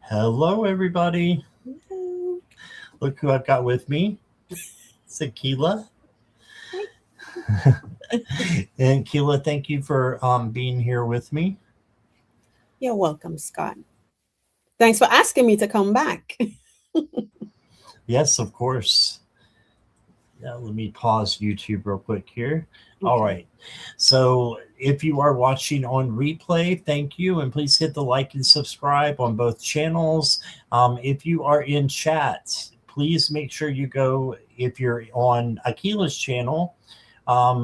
Hello, everybody. Hello. Look who I've got with me. It's Akela. And Akela, thank you for being here with me. You're welcome, Scott. Thanks for asking me to come back. Yes, of course. Yeah, let me pause YouTube real quick here. All Okay. right. So if you are watching on replay, thank you. And please hit the like and subscribe on both channels. If you are in chat, please make sure you go, if you're on Akela's channel,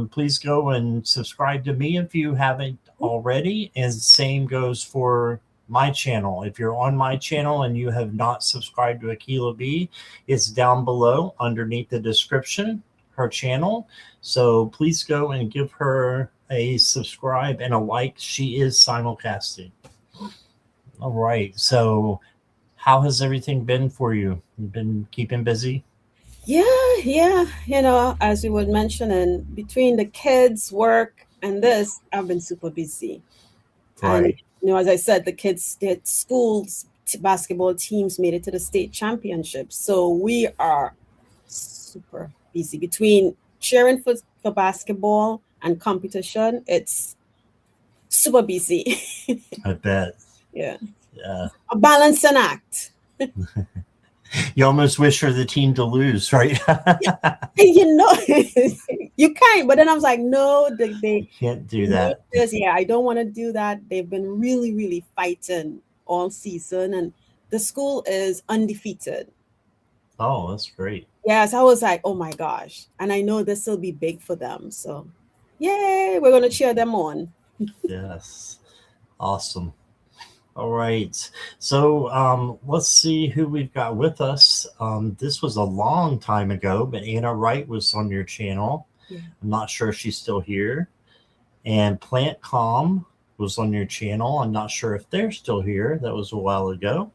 please go and subscribe to me if you haven't already. And same goes for my channel. If you're on my channel and you have not subscribed to Akela-B, it's down below underneath the description, her channel. So please go and give her a subscribe and a like. She is simulcasting. All right. So how has everything been for you? You've been keeping busy? Yeah. As we were mentioning, between the kids, work, and this, I've been super busy. And, Right. as I said, the kids, their schools, basketball teams made it to the state championship. So we are super busy between cheering for basketball and competition. It's super busy. I bet. Yeah. Yeah. A balancing act. You almost wish for the team to lose, right? you know you can't, but then I was like, no, they Can't do need that. this. Yeah, I don't want to do that. They've been really fighting all season, and the school is undefeated. Oh, that's great. Yes, I was like, oh my gosh, and I know this will be big for them, so yay, we're going to cheer them on. Yes. Awesome. All right. So let's see who we've got with us. This was a long time ago, but Anna Wright was on your channel. Yeah. I'm not sure if she's still here. And Plant Calm was on your channel. I'm not sure if they're still here. That was a while ago.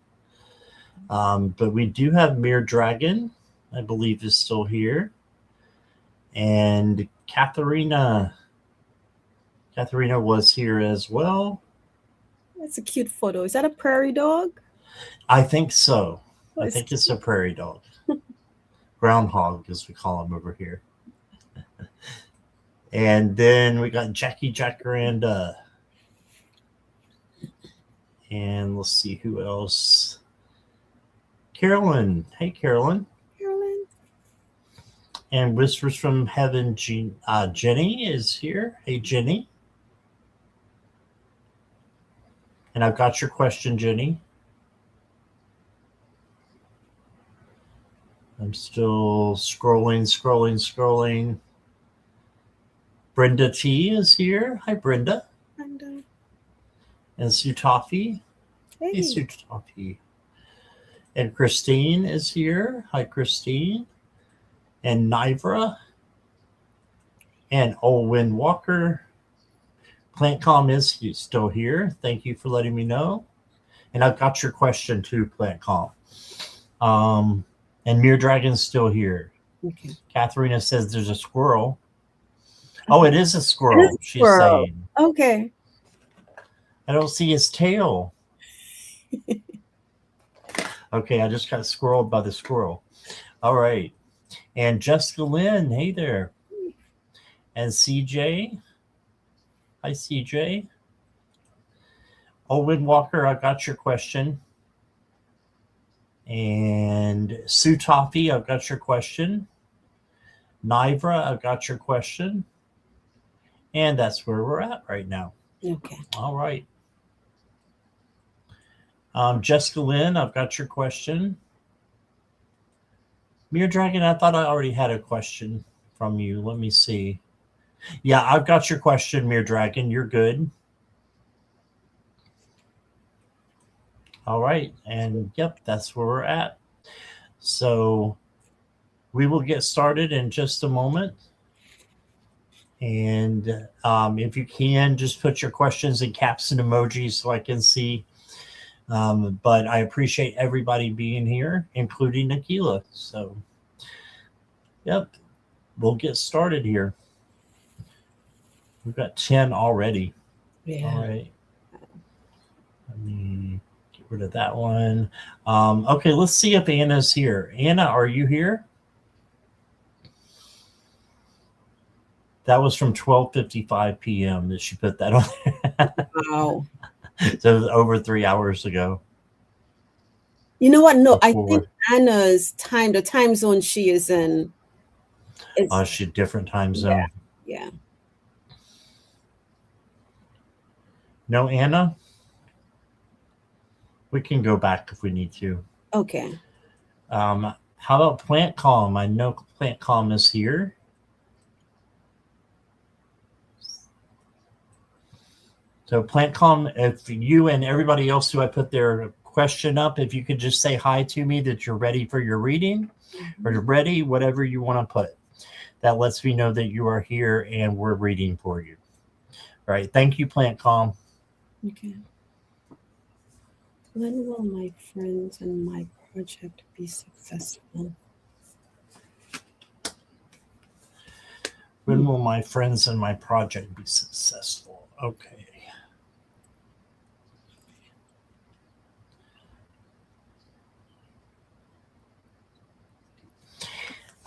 But we do have Mere Dragon, I believe, is still here. And Katharina was here as well. That's a cute photo. Is that a prairie dog? I think so. Oh, I think it's a prairie dog. Groundhog, as we call him over here. And then we got Jackie Jacaranda. And let's see who else. Carolyn. Hey, Carolyn. Carolyn. And Whispers from Heaven, Jenny is here. Hey, Jenny. And I've got your question, Jenny. I'm still scrolling. Brenda T is here. Hi, Brenda. And Sutafi. Hey, Sutafi. And Christine is here. Hi, Christine. And Nivra. And Olwyn Walker. Plant Calm is still here. Thank you for letting me know. And I've got your question too, Plant Calm. And Mere Dragon's still here. Okay. Katharina says there's a squirrel. Oh, it is a squirrel, she's saying. Okay. I don't see his tail. Okay, I just got squirreled by the squirrel. All right. And Jessica Lynn, hey there. And CJ. Hi, CJ. Owen Walker, I got your question. And Sue Toffee, I've got your question. Nivra, I've got your question. And that's where we're at right now. Okay. All right. Jessica Lynn, I've got your question. Mere Dragon, I thought I already had a question from you. Let me see. Yeah, I've got your question, Mere Dragon. You're good. All right. And yep, that's where we're at. So we will get started in just a moment. And if you can, just put your questions in caps and emojis so I can see. But I appreciate everybody being here, including Akela. So, yep, we'll get started here. We've got 10 already. Yeah. All right. Let me get Get rid of that one. Okay, let's see if Anna's here. Anna, are you here? That was from 12:55 p.m. that she put that on there. Wow. So it was over 3 hours ago. You know what? No, I Before. think Anna's time, the time zone she is in, is She's a different time zone. yeah. No, Anna? We can go back if we need to. Okay. How about Plant Calm? I know Plant Calm is here. So Plant Calm, if you and everybody else who I put their question up, if you could just say hi to me that you're ready for your reading, or you're ready, whatever you want to put. That lets me know that you are here and we're reading for you. All right. Thank you, Plant Calm. Okay. When will my friends and my project be successful? When will my friends and my project be successful? Okay.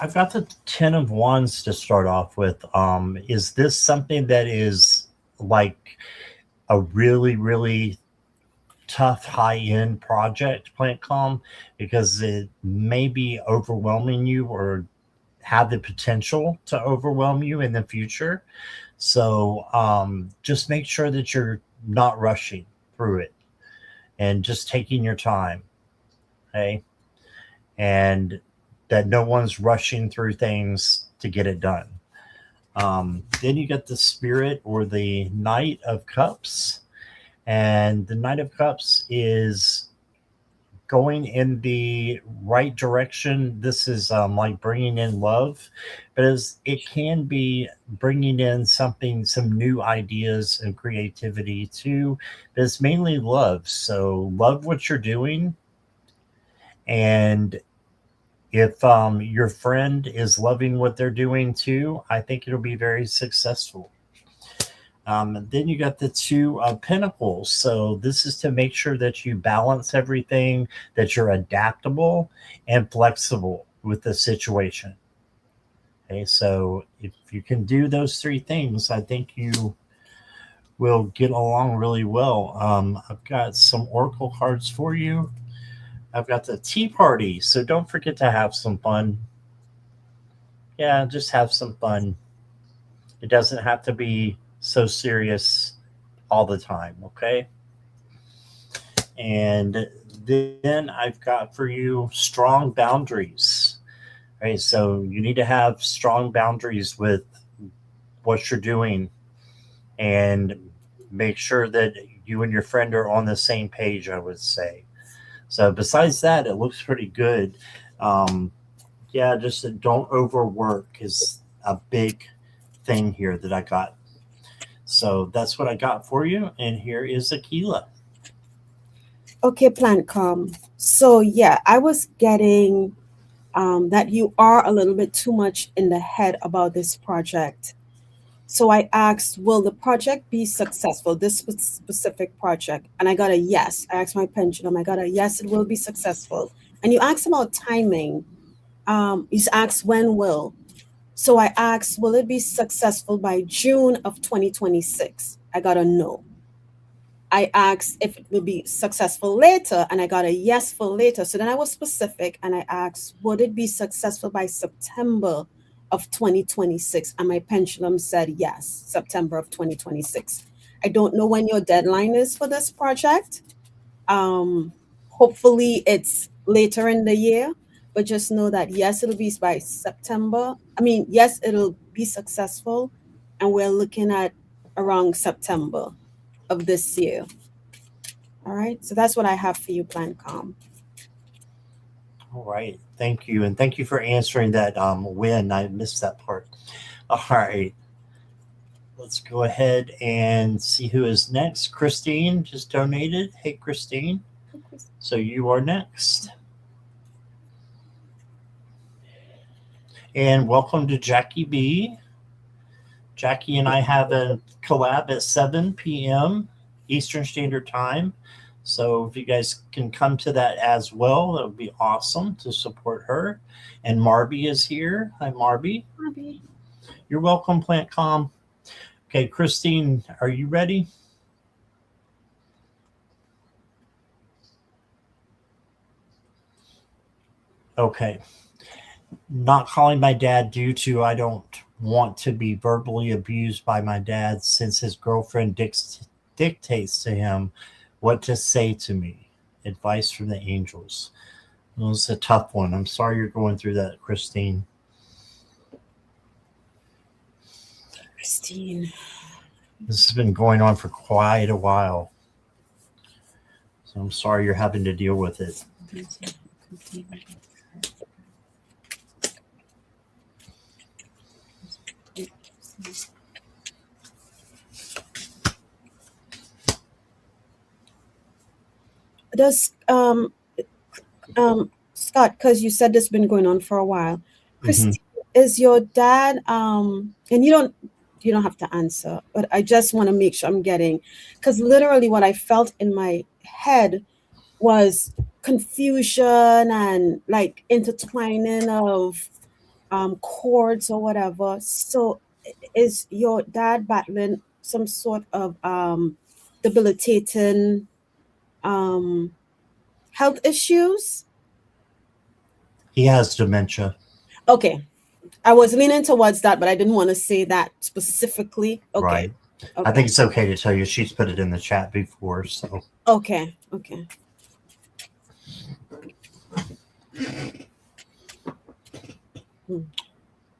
I've got the 10 of Wands to start off with. Is this something that is like a really, really tough high-end project, Plant Calm? Because it may be overwhelming you or have the potential to overwhelm you in the future. So just make sure that you're not rushing through it and just taking your time. Okay. And that no one's rushing through things to get it done. Then you get the Spirit or the Knight of Cups. And the Knight of Cups is going in the right direction. This is like bringing in love, but it can be bringing in some new ideas and creativity too. But it's mainly love. So love what you're doing. And if your friend is loving what they're doing too, I think it'll be very successful. Then you got the Two of Pentacles. So this is to make sure that you balance everything, that you're adaptable and flexible with the situation. Okay, so if you can do those three things, I think you will get along really well. I've got some oracle cards for you. I've got the Tea Party, so don't forget to have some fun. Yeah, just have some fun. It doesn't have to be so serious all the time, okay? And then I've got for you strong boundaries. Right, so you need to have strong boundaries with what you're doing and make sure that you and your friend are on the same page, I would say. So besides that, it looks pretty good. Yeah, just don't overwork is a big thing here that I got. So that's what I got for you. And here is Akela. Okay, Plant Calm. So yeah, I was getting that you are a little bit too much in the head about this project. So I asked, will the project be successful, this specific project? And I got a yes. I asked my pendulum, I got a yes, it will be successful. And you asked about timing. You asked when will. So I asked, will it be successful by June of 2026? I got a no. I asked if it would be successful later, and I got a yes for later. So then I was specific and I asked, would it be successful by September of 2026? And my pendulum said yes, September of 2026. I don't know when your deadline is for this project. Hopefully it's later in the year, but just know that yes, it'll be by September. I mean, yes, it'll be successful, and we're looking at around September of this year. All right, so that's what I have for you, Plant Calm. All right, thank you, and thank you for answering that. When I missed that part. All right, let's go ahead and see who is next. Christine just donated. Hey, Christine. So you are next. And welcome to Jackie B. Jackie and I have a collab at 7 p.m. Eastern Standard Time. So if you guys can come to that as well, that would be awesome to support her. And Marby is here. Hi, Marby. Marby. You're welcome, PlantCom. Okay, Christine, are you ready? Okay. Not calling my dad due to I don't want to be verbally abused by my dad since his girlfriend dictates to him what to say to me. Advice from the angels. It was a tough one. I'm sorry you're going through that, Christine. Christine. This has been going on for quite a while. So I'm sorry you're having to deal with it. Does Scott, because you said this has been going on for a while, Christine, is your dad and you don't have to answer, but I just want to make sure I'm getting, because literally what I felt in my head was confusion and like intertwining of chords or whatever. So is your dad battling some sort of debilitating health issues? He has dementia. Okay. I was leaning towards that, but I didn't want to say that specifically. Okay. Right. Okay. I think it's okay to tell you. She's put it in the chat before. So okay. Okay.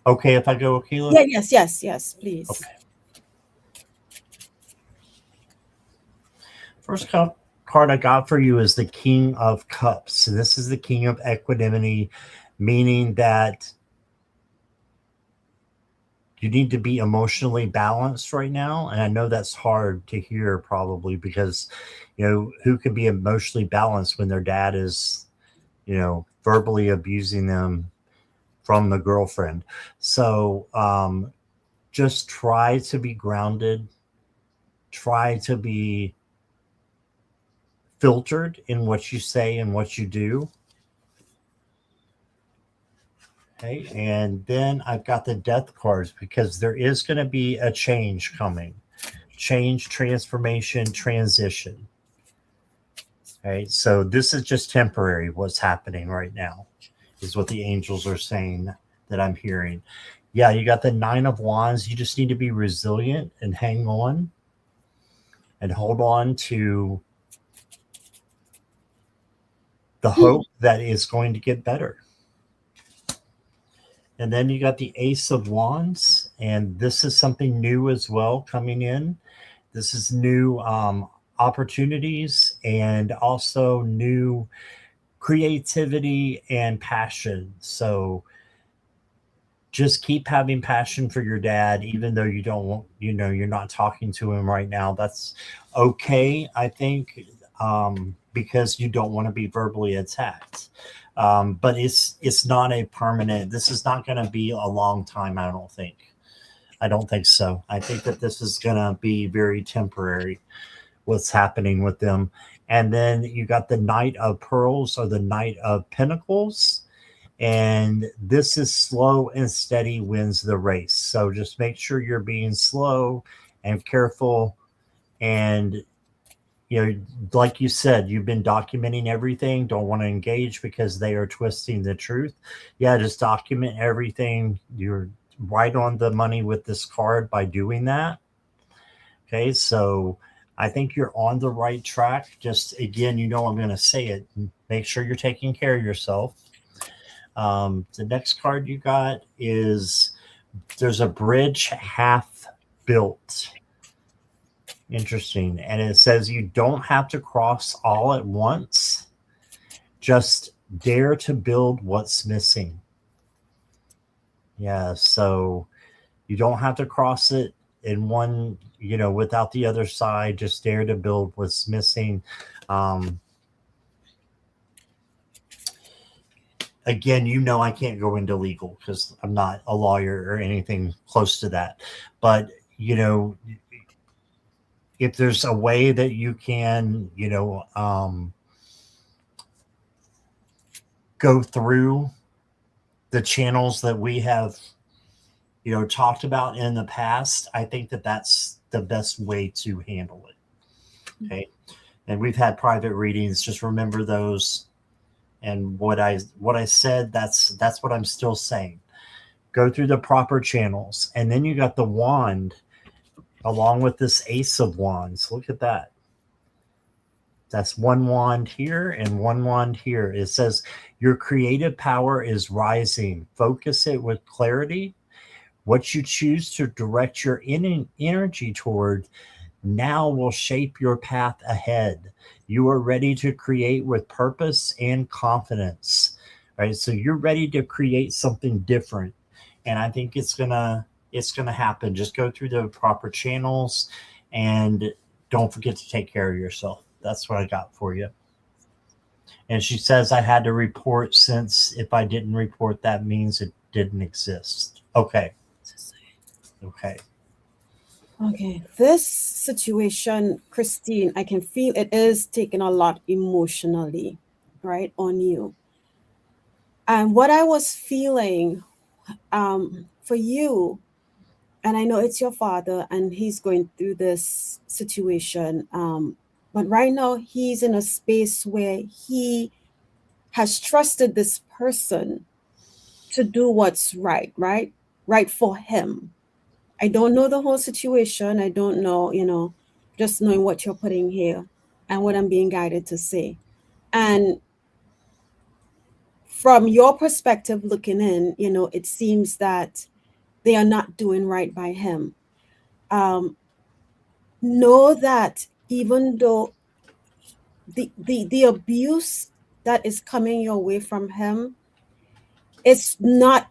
Okay, if I go, Akela? Yeah, yes, please. Okay. First card I got for you is the King of Cups. And this is the King of Equanimity, meaning that you need to be emotionally balanced right now. And I know that's hard to hear probably because, who could be emotionally balanced when their dad is, verbally abusing them from the girlfriend. So just try to be grounded. Try to be filtered in what you say and what you do. Okay, and then I've got the death cards because there is going to be a change coming. Change, transformation, transition. Okay, so this is just temporary what's happening right now is what the angels are saying that I'm hearing. Yeah, you got the Nine of Wands. You just need to be resilient and hang on and hold on to the hope that is going to get better. And then you got the Ace of Wands, and this is something new as well coming in. This is new opportunities and also new creativity and passion. So just keep having passion for your dad, even though you don't, you're not talking to him right now. That's okay, I think, because you don't want to be verbally attacked. But it's not a permanent. This is not going to be a long time. I don't think so. I think that this is going to be very temporary. What's happening with them, and then you got the Knight of Pearls or the Knight of Pentacles, and this is slow and steady wins the race. So just make sure you're being slow and careful, and like you said, you've been documenting everything. Don't want to engage because they are twisting the truth. Yeah, just document everything. You're right on the money with this card by doing that. Okay, so I think you're on the right track. Just again, I'm going to say it. Make sure you're taking care of yourself. The next card you got is there's a bridge half built. Interesting. And it says you don't have to cross all at once. Just dare to build what's missing. Yeah, so you don't have to cross it in one, without the other side. Just dare to build what's missing. Again, I can't go into legal because I'm not a lawyer or anything close to that. But, if there's a way that you can, go through the channels that we have, talked about in the past, I think that that's the best way to handle it. Okay. And we've had private readings. Just remember those. And what I said, that's what I'm still saying. Go through the proper channels. And then you got the wand along with this Ace of Wands. Look at that. That's one wand here and one wand here. It says your creative power is rising. Focus it with clarity. What you choose to direct your energy toward now will shape your path ahead. You are ready to create with purpose and confidence. Right? So you're ready to create something different. And I think it's gonna happen. Just go through the proper channels and don't forget to take care of yourself. That's what I got for you. And she says I had to report, since if I didn't report, that means it didn't exist. Okay. Okay, this situation, Christine, I can feel it is taking a lot emotionally, right, on you. And what I was feeling for you, and I know it's your father and he's going through this situation, but right now he's in a space where he has trusted this person to do what's right for him. I don't know the whole situation. I don't know, just knowing what you're putting here and what I'm being guided to say. And from your perspective looking in, it seems that they are not doing right by him. Know that even though the abuse that is coming your way from him, it's not,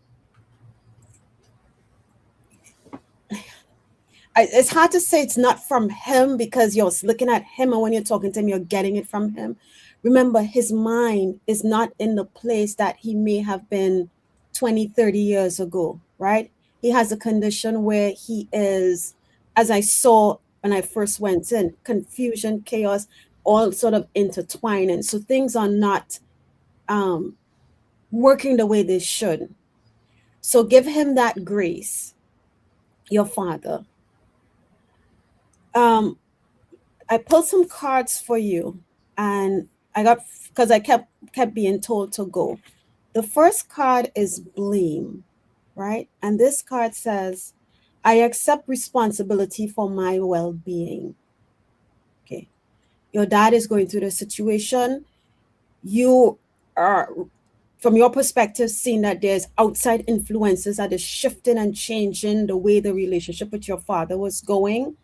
it's hard to say it's not from him because you're looking at him, and when you're talking to him, you're getting it from him. Remember, his mind is not in the place that he may have been 20, 30 years ago, right? He has a condition where he is, as I saw when I first went in, confusion, chaos, all sort of intertwining. So things are not working the way they should. So give him that grace, your father. I pulled some cards for you, and I got, because I kept being told to go. The first card is blame, right? And this card says, I accept responsibility for my well-being. Okay. Your dad is going through the situation. You are, from your perspective, seeing that there's outside influences that is shifting and changing the way the relationship with your father was going.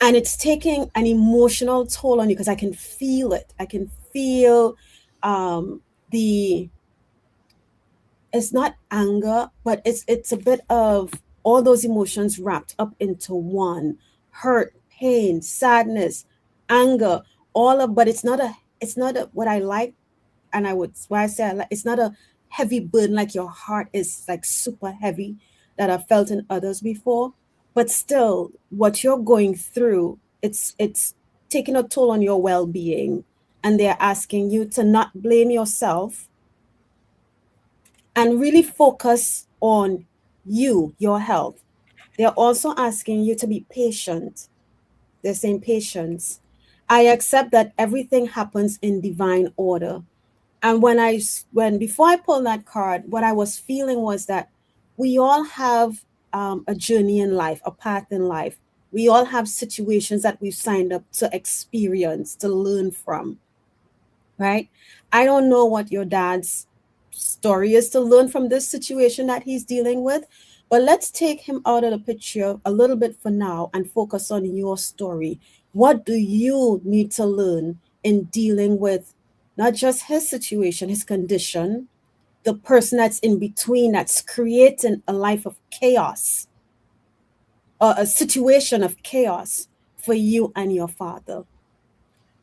And it's taking an emotional toll on you, because I can feel it. I can feel it's not anger, but it's a bit of all those emotions wrapped up into one: hurt, pain, sadness, anger, but it's not what I like. And why I say it's not a heavy burden, like your heart is like super heavy that I've felt in others before. But still, what you're going through, it's taking a toll on your well-being. And they're asking you to not blame yourself and really focus on your health. They're also asking you to be patient. They're saying patience. I accept that everything happens in divine order. And before I pulled that card, what I was feeling was that we all have a journey in life, a path in life. We all have situations that we've signed up to experience, to learn from, right? I don't know what your dad's story is to learn from this situation that he's dealing with, but let's take him out of the picture a little bit for now and focus on your story. What do you need to learn in dealing with not just his situation, his condition, the person that's in between, that's creating a life of chaos, or a situation of chaos for you and your father?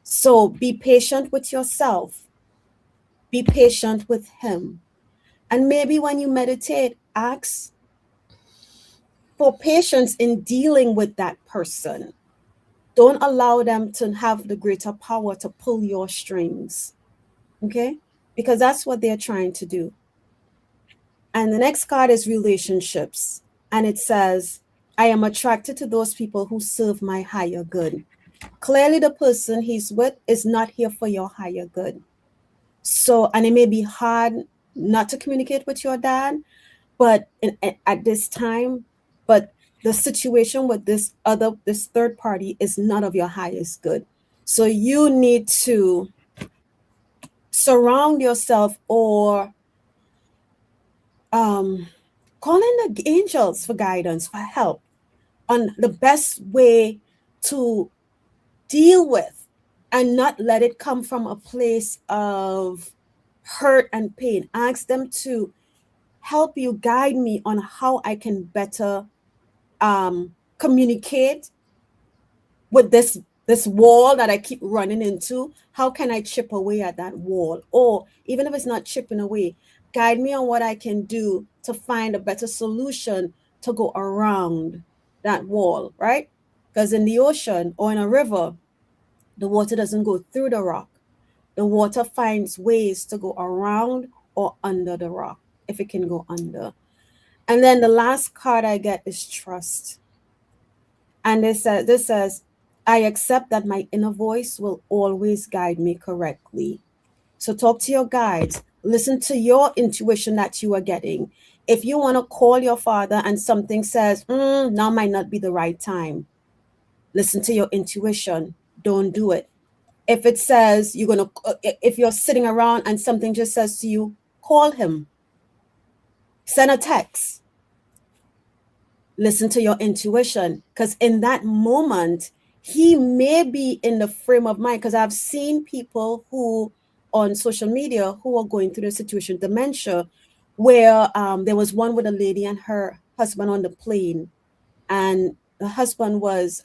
So be patient with yourself. Be patient with him. And maybe when you meditate, ask for patience in dealing with that person. Don't allow them to have the greater power to pull your strings, okay? Because that's what they're trying to do. And the next card is relationships. And it says, I am attracted to those people who serve my higher good. Clearly, the person he's with is not here for your higher good. So, and it may be hard not to communicate with your dad, but at this time, but the situation with this third party is not of your highest good. So you need to surround yourself or call in the angels for guidance, for help on the best way to deal with and not let it come from a place of hurt and pain. Ask them to help you, guide me on how I can better communicate with this wall that I keep running into. How can I chip away at that wall? Or even if it's not chipping away, guide me on what I can do to find a better solution to go around that wall, right? Because in the ocean or in a river, the water doesn't go through the rock. The water finds ways to go around or under the rock, if it can go under. And then the last card I get is trust. And this says, I accept that my inner voice will always guide me correctly. So talk to your guides. Listen to your intuition that you are getting. If you want to call your father and something says, now might not be the right time, listen to your intuition. Don't do it. If it says if you're sitting around and something just says to you, call him. Send a text. Listen to your intuition, because in that moment, he may be in the frame of mind, because I've seen people who on social media who are going through the situation, dementia, where there was one with a lady and her husband on the plane, and the husband was,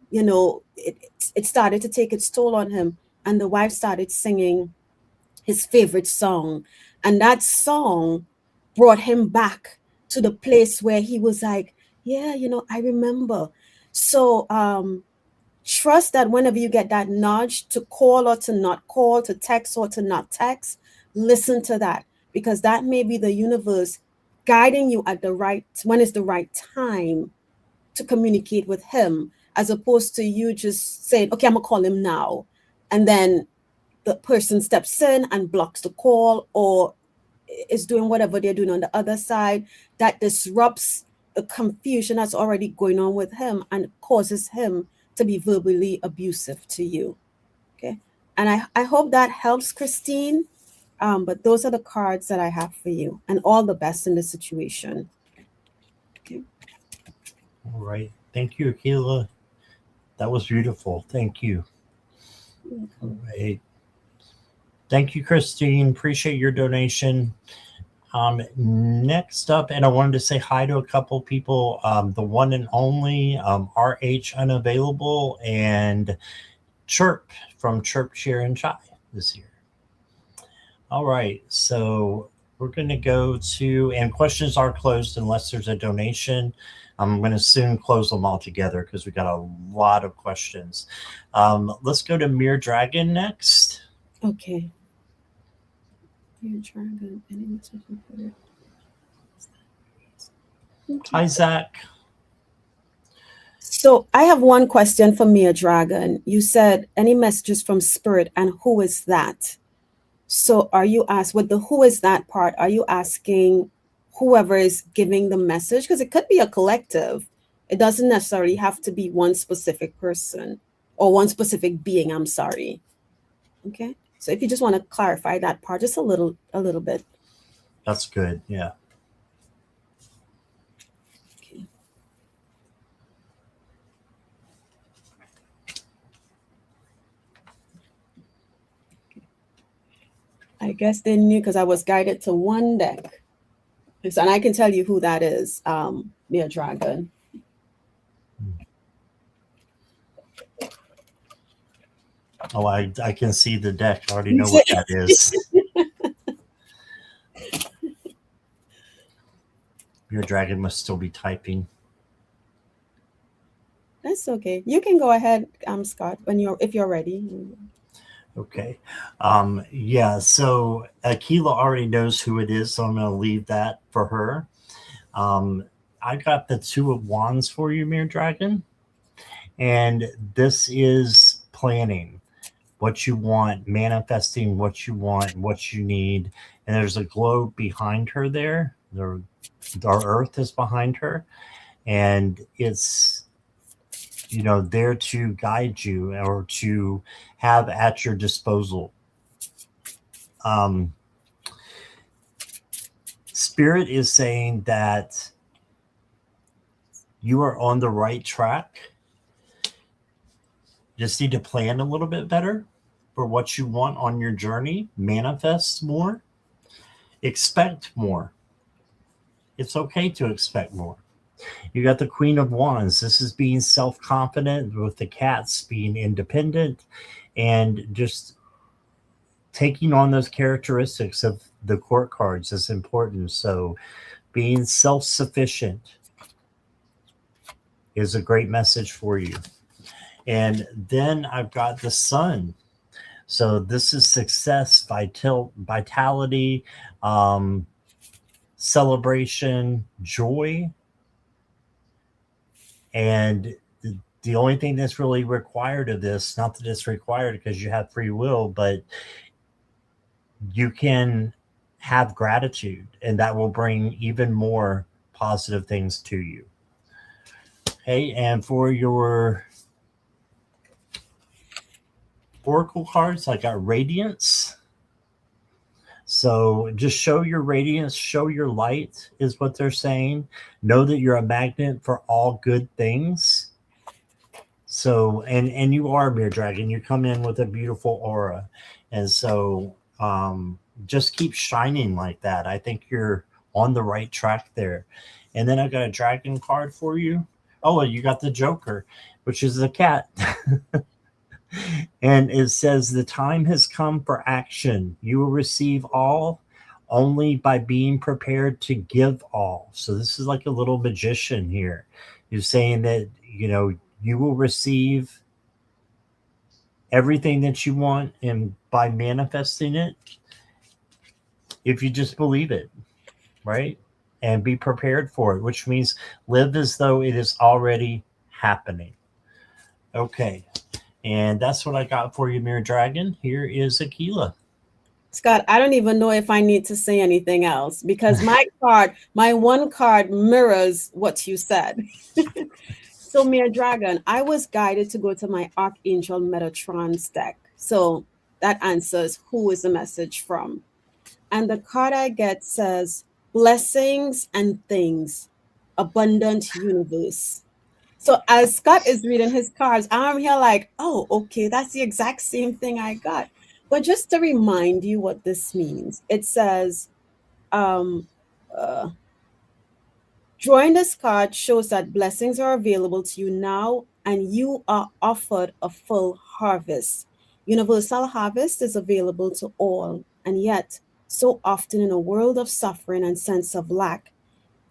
it started to take its toll on him, and the wife started singing his favorite song, and that song brought him back to the place where he was like, yeah, I remember. So trust that whenever you get that nudge to call or to not call, to text or to not text, listen to that, because that may be the universe guiding you at when is the right time to communicate with him, as opposed to you just saying, okay, I'm gonna call him now, and then the person steps in and blocks the call or is doing whatever they're doing on the other side. That disrupts the confusion that's already going on with him and causes him to be verbally abusive to you. Okay. And I hope that helps, Christine. But those are the cards that I have for you, and all the best in the situation. Okay. All right. Thank you, Akela. That was beautiful. Thank you. All right. Thank you, Christine. Appreciate your donation. Next up, and I wanted to say hi to a couple people, the one and only RH Unavailable and Chirp from Chirp, Cheer, and Chai this year. All right, so we're going to go to, and questions are closed unless there's a donation. I'm going to soon close them all together because we got a lot of questions. Let's go to Mere Dragon next. Okay. Mere Dragon. Any message for it? Hi, Zach. So I have one question for Mere Dragon. You said any messages from spirit, and who is that? So are you asked with the who is that part? Are you asking whoever is giving the message? Because it could be a collective. It doesn't necessarily have to be one specific person or one specific being. I'm sorry. Okay. So if you just want to clarify that part just a little bit. That's good. Yeah. Okay. I guess they knew because I was guided to one deck. And I can tell you who that is, Mere Dragon. Oh, I can see the deck. I already know what that is. Your dragon must still be typing. That's okay. You can go ahead, Scott, if you're ready. Okay. Yeah, so Akela already knows who it is, so I'm going to leave that for her. Um, I got the Two of Wands for you, Mere Dragon. And this is planning what you want, manifesting what you want, what you need. And there's a globe behind her there. Our earth is behind her. And it's, there to guide you or to have at your disposal. Um, Spirit is saying that you are on the right track. Just need to plan a little bit better for what you want on your journey. Manifest more. Expect more. It's okay to expect more. You got the Queen of Wands. This is being self-confident, with the cats being independent and just taking on those characteristics of the court cards is important. So being self-sufficient is a great message for you. And then I've got the Sun. So this is success, vitality, celebration, joy. And the only thing that's really required of this, not that it's required because you have free will, but you can have gratitude, and that will bring even more positive things to you. Okay, and for your oracle cards, I got radiance. So just show your radiance, show your light is what they're saying. Know that you're a magnet for all good things. So, and you are, Mere Dragon. You come in with a beautiful aura. And so just keep shining like that. I think you're on the right track there. And then I got a dragon card for you. Oh, you got the Joker, which is the cat. And it says, the time has come for action. You will receive all only by being prepared to give all. So this is like a little magician here. You're saying that, you will receive everything that you want, and by manifesting it, if you just believe it, right? And be prepared for it, which means live as though it is already happening. Okay. And that's what I got for you, Mere Dragon. Here is Akela. Scott, I don't even know if I need to say anything else because my one card mirrors what you said. So, Mere Dragon, I was guided to go to my Archangel Metatron's deck. So that answers who is the message from. And the card I get says, blessings and things, abundant universe. So as Scott is reading his cards, I'm here like, oh, okay, that's the exact same thing I got. But just to remind you what this means, it says, drawing this card shows that blessings are available to you now, and you are offered a full harvest. Universal harvest is available to all, and yet, so often in a world of suffering and sense of lack,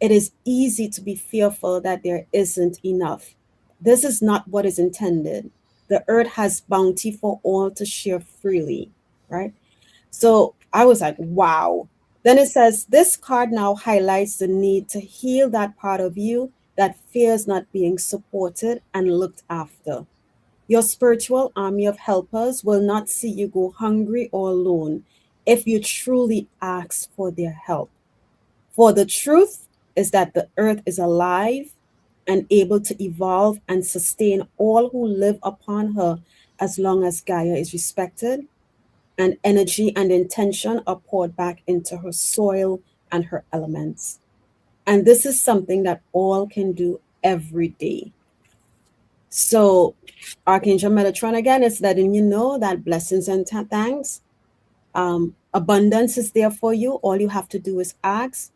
it is easy to be fearful that there isn't enough. This is not what is intended. The earth has bounty for all to share freely, right? So I was like, wow. Then it says, this card now highlights the need to heal that part of you that fears not being supported and looked after. Your spiritual army of helpers will not see you go hungry or alone if you truly ask for their help. For the truth is that the earth is alive and able to evolve and sustain all who live upon her as long as Gaia is respected and energy and intention are poured back into her soil and her elements. And this is something that all can do every day. So Archangel Metatron again is letting you know that blessings and thanks, abundance is there for you. All you have to do is ask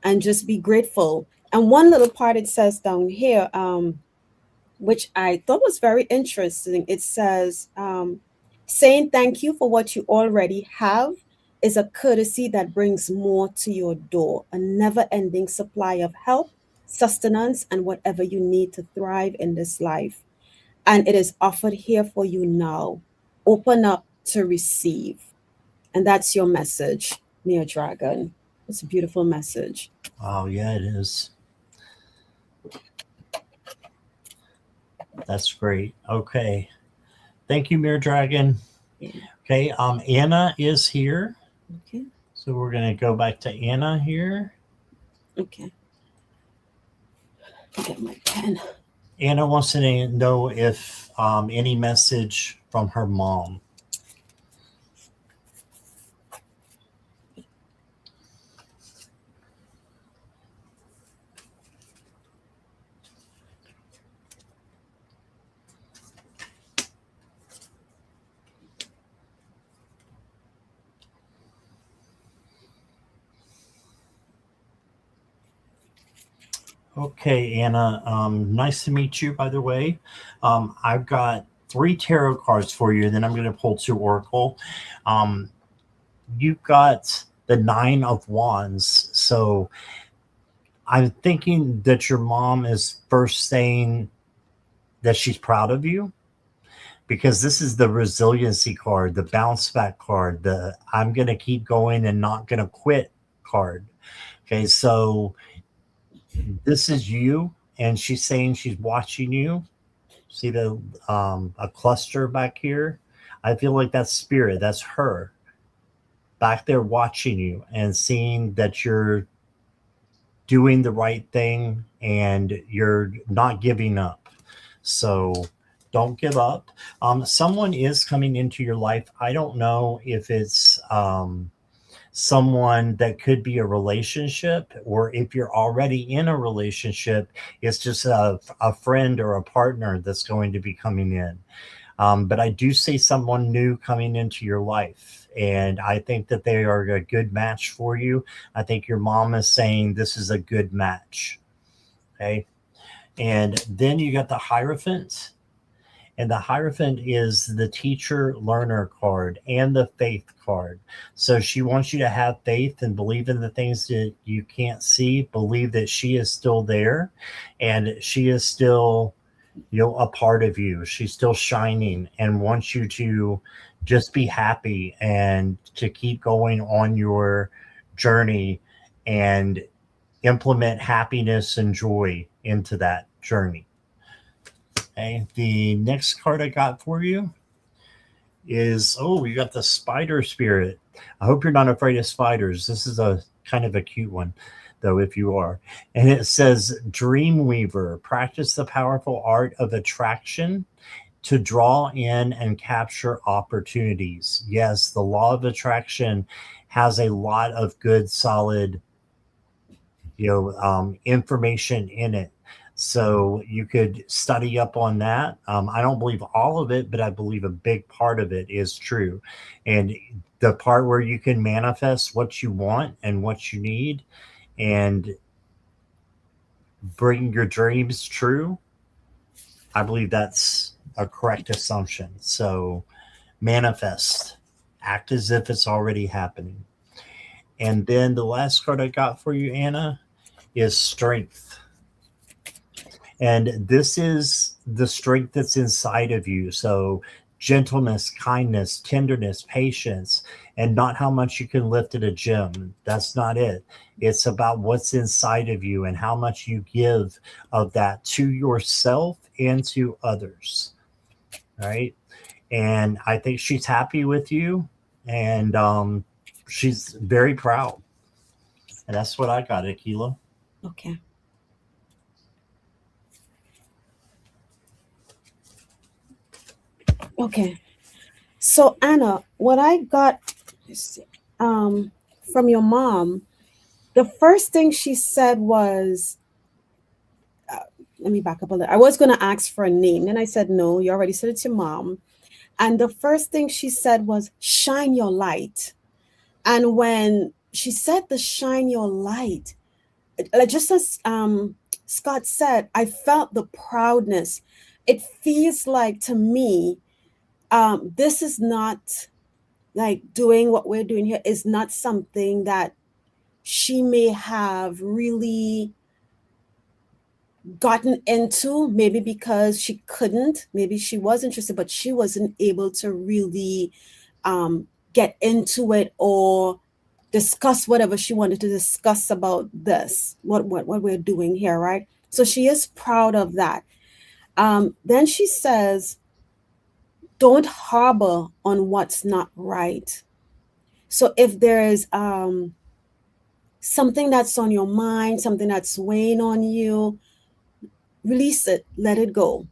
and just be grateful. And one little part it says down here, which I thought was very interesting. It says, saying thank you for what you already have is a courtesy that brings more to your door, a never-ending supply of help sustenance, and whatever you need to thrive in this life. And it is offered here for you now. Open up to receive. And that's your message, Neo Dragon. It's a beautiful message. Oh, yeah, it is. That's great. Okay. Thank you, Mirror Dragon. Yeah. Okay. Anna is here. Okay. So we're going to go back to Anna here. Okay. I'll get my pen. Anna wants to know if any message from her mom. Okay, Anna, nice to meet you, by the way. I've got 3 tarot cards for you, and then I'm going to pull 2 oracle. You've got the 9 of Wands. So I'm thinking that your mom is first saying that she's proud of you, because this is the resiliency card, the bounce back card, the I'm going to keep going and not going to quit card. Okay, so this is you, and she's saying she's watching you. See the a cluster back here? I feel like that's spirit. That's her back there watching you and seeing that you're doing the right thing and you're not giving up. So don't give up. Someone is coming into your life. I don't know if it's someone that could be a relationship, or if you're already in a relationship, it's just a friend or a partner that's going to be coming in. But I do see someone new coming into your life, and I think that they are a good match for you. I think your mom is saying this is a good match. Okay. And then you got the Hierophant. And the Hierophant is the teacher learner card and the faith card. So she wants you to have faith and believe in the things that you can't see, believe that she is still there and she is still, a part of you. She's still shining and wants you to just be happy and to keep going on your journey and implement happiness and joy into that journey. Okay, the next card I got for you is, you got the Spider Spirit. I hope you're not afraid of spiders. This is a kind of a cute one, though, if you are. And it says, Dreamweaver, practice the powerful art of attraction to draw in and capture opportunities. Yes, the law of attraction has a lot of good, solid, information in it. So you could study up on that. I don't believe all of it, but I believe a big part of it is true. And the part where you can manifest what you want and what you need and bring your dreams true, I believe that's a correct assumption. So manifest, act as if it's already happening. And then the last card I got for you, Anna, is Strength. And this is the strength that's inside of you. So gentleness, kindness, tenderness, patience, and not how much you can lift at a gym. That's not it. It's about what's inside of you and how much you give of that to yourself and to others. Right. And I think she's happy with you, and she's very proud. And that's what I got, Akela. Okay. Okay. So Anna, what I got from your mom, the first thing she said was, let me back up a little. I was going to ask for a name. Then I said, no, you already said it to mom. And the first thing she said was, shine your light. And when she said the shine your light, just as Scott said, I felt the proudness. It feels like to me, this is not like doing what we're doing here is not something that she may have really gotten into, maybe because she couldn't, maybe she was interested, but she wasn't able to really get into it or discuss whatever she wanted to discuss about this, what we're doing here, right? So she is proud of that. Then she says, don't harbor on what's not right. So if there is something that's on your mind, something that's weighing on you, release it, let it go.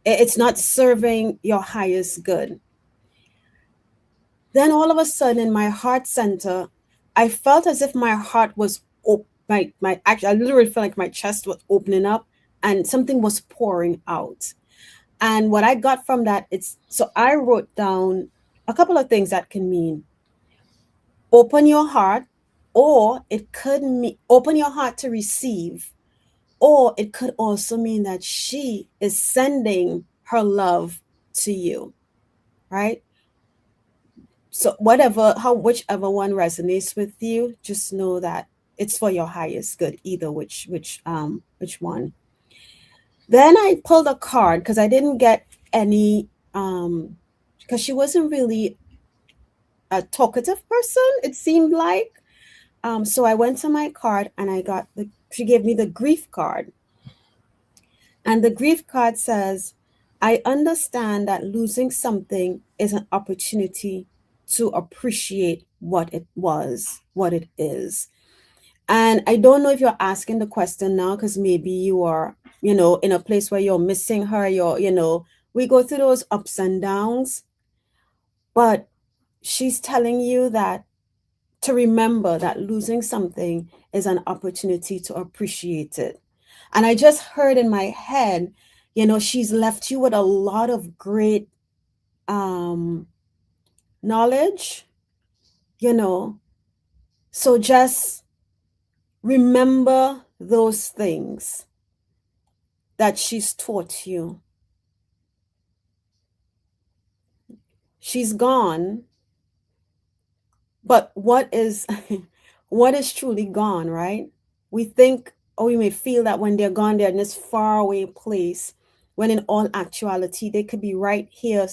It's not serving your highest good. Then all of a sudden in my heart center, I felt as if my heart was actually, I literally felt like my chest was opening up and something was pouring out. And what I got from that, so I wrote down a couple of things that can mean open your heart, or it could mean open your heart to receive, or it could also mean that she is sending her love to you, right? So whichever one resonates with you, just know that it's for your highest good, either which one. Then I pulled a card because I didn't get any because she wasn't really a talkative person, it seemed like. So I went to my card and she gave me the grief card. And the grief card says, I understand that losing something is an opportunity to appreciate what it was, what it is. And I don't know if you're asking the question now because maybe you are, in a place where you're missing her, we go through those ups and downs. But she's telling you that to remember that losing something is an opportunity to appreciate it. And I just heard in my head, she's left you with a lot of great knowledge, so just remember those things that she's taught you. She's gone, but what is truly gone, right? We think, or we may feel that when they're gone, they're in this faraway place, when in all actuality, they could be right here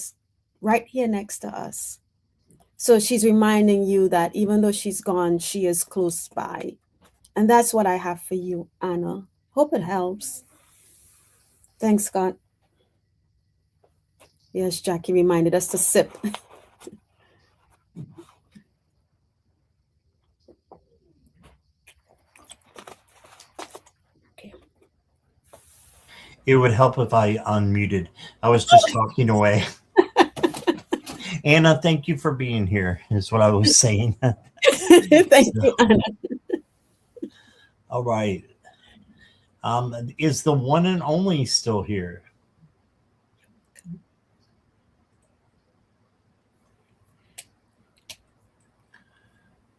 next to us. So she's reminding you that even though she's gone, she is close by. And that's what I have for you, Anna. Hope it helps. Thanks, Scott. Yes, Jackie reminded us to sip. Okay. It would help if I unmuted. I was just talking away. Anna, thank you for being here, is what I was saying. Thank you, Anna. All right. Is the one and only still here?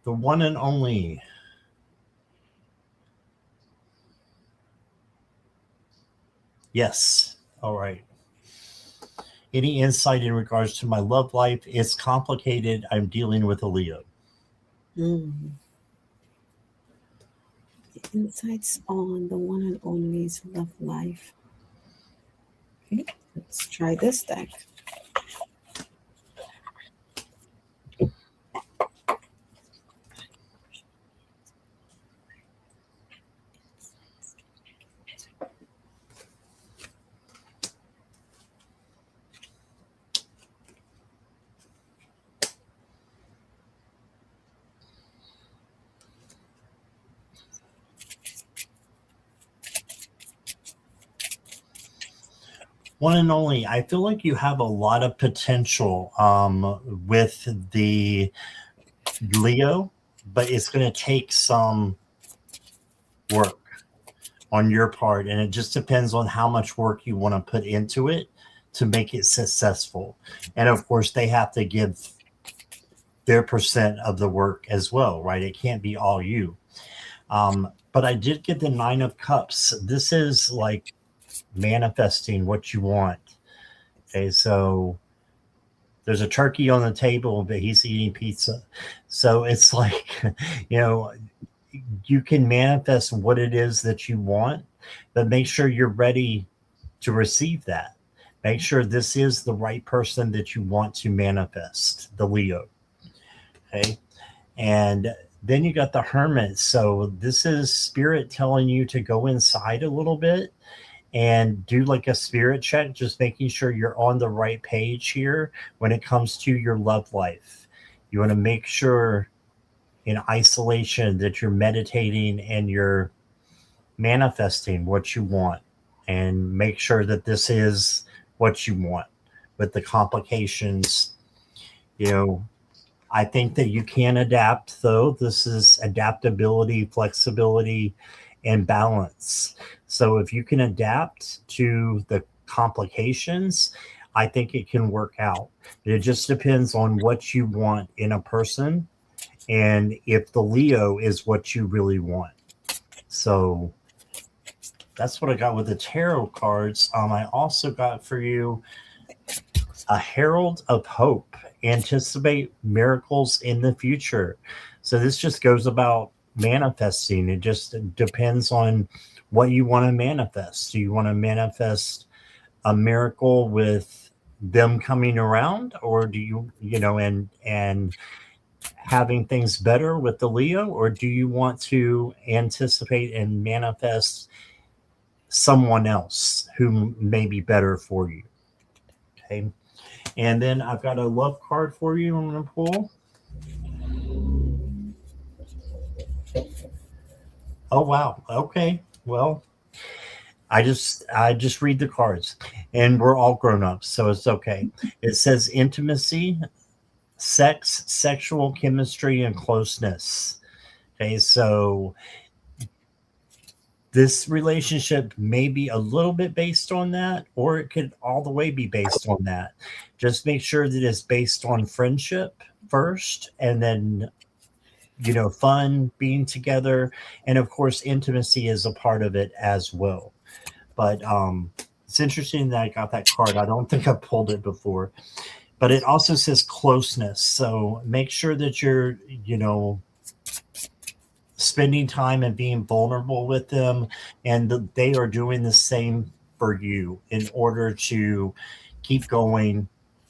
The one and only. Yes. All right. Any insight in regards to my love life? It's complicated. I'm dealing with a Leo. The insights on the one and only's love life. Okay, let's try this deck. One and only, I feel like you have a lot of potential with the Leo, but it's going to take some work on your part, and it just depends on how much work you want to put into it to make it successful. And of course, they have to give their percent of the work as well, right? It can't be all you. But I did get the 9 of Cups. This is like manifesting what you want. Okay, so there's a turkey on the table, but he's eating pizza. So it's like, you can manifest what it is that you want, but make sure you're ready to receive that. Make sure this is the right person that you want to manifest, the Leo. Okay. And then you got the Hermit. So this is spirit telling you to go inside a little bit and do like a spirit check, just making sure you're on the right page here when it comes to your love life. You want to make sure in isolation that you're meditating and you're manifesting what you want, and make sure that this is what you want. With the complications, I think that you can adapt, though. This is adaptability, flexibility, and balance. So if you can adapt to the complications, I think it can work out. It just depends on what you want in a person and if the Leo is what you really want. So that's what I got with the tarot cards. I also got for you a Herald of Hope. Anticipate miracles in the future. So this just goes about manifesting. It just depends on what you want to manifest. Do you want to manifest a miracle with them coming around, or do you, and having things better with the Leo, or do you want to anticipate and manifest someone else who may be better for you? Okay. And then I've got a love card for you I'm going to pull. Oh, wow. Okay. Well, I just read the cards, and we're all grown ups, so it's okay. It says intimacy, sex, sexual chemistry, and closeness. Okay. So this relationship may be a little bit based on that, or it could all the way be based on that. Just make sure that it's based on friendship first, and then, fun, being together. And of course, intimacy is a part of it as well. But it's interesting that I got that card. I don't think I pulled it before. But it also says closeness. So make sure that you're, spending time and being vulnerable with them, and they are doing the same for you in order to keep going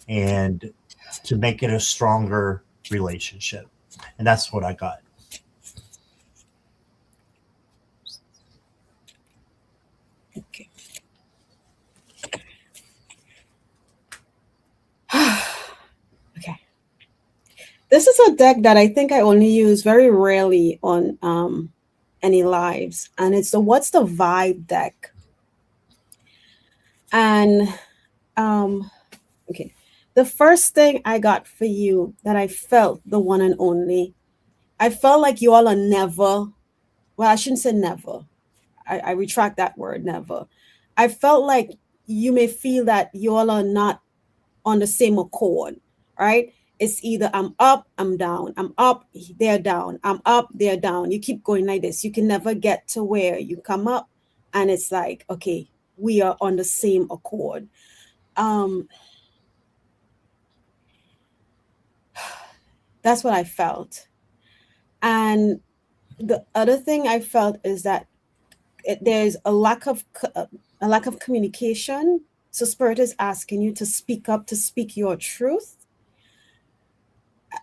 and to make it a stronger relationship. And that's what I got. Okay. Okay. This is a deck that I think I only use very rarely on any lives, and it's the What's the Vibe deck. And okay, the first thing I got for you that I felt, the one and only, I felt like you all are never, well, I shouldn't say never. I retract that word, never. I felt like you may feel that you all are not on the same accord, right? It's either I'm up, I'm down, I'm up, they're down, I'm up, they're down. You keep going like this. You can never get to where you come up and it's like, okay, we are on the same accord. That's what I felt. And the other thing I felt is that there's a lack of communication. So Spirit is asking you to speak up, to speak your truth.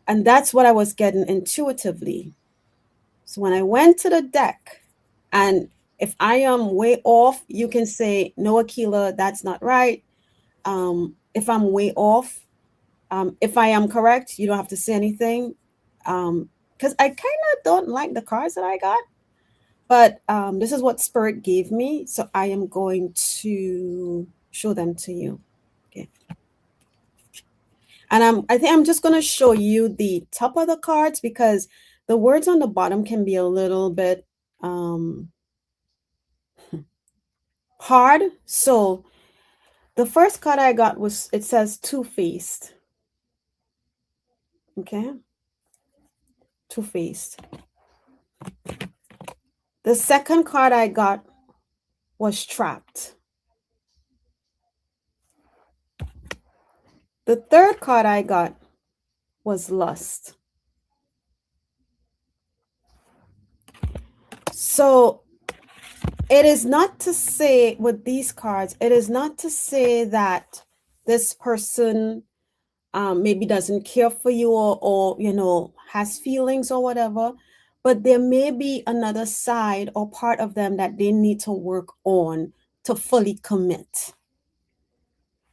And that's what I was getting intuitively. So when I went to the deck, and if I am way off, you can say, no, Akela, that's not right. If I'm way off, if I am correct, you don't have to say anything. Because I kind of don't like the cards that I got. But this is what Spirit gave me. So I am going to show them to you. Okay. And I think I'm just going to show you the top of the cards, because the words on the bottom can be a little bit hard. So the first card I got was, it says Two-Faced. Okay. Two-Faced. The second card I got was Trapped. The third card I got was Lust. So It is not to say with these cards, it is not to say that this person maybe doesn't care for you or, you know, has feelings or whatever, but there may be another side or part of them that they need to work on to fully commit.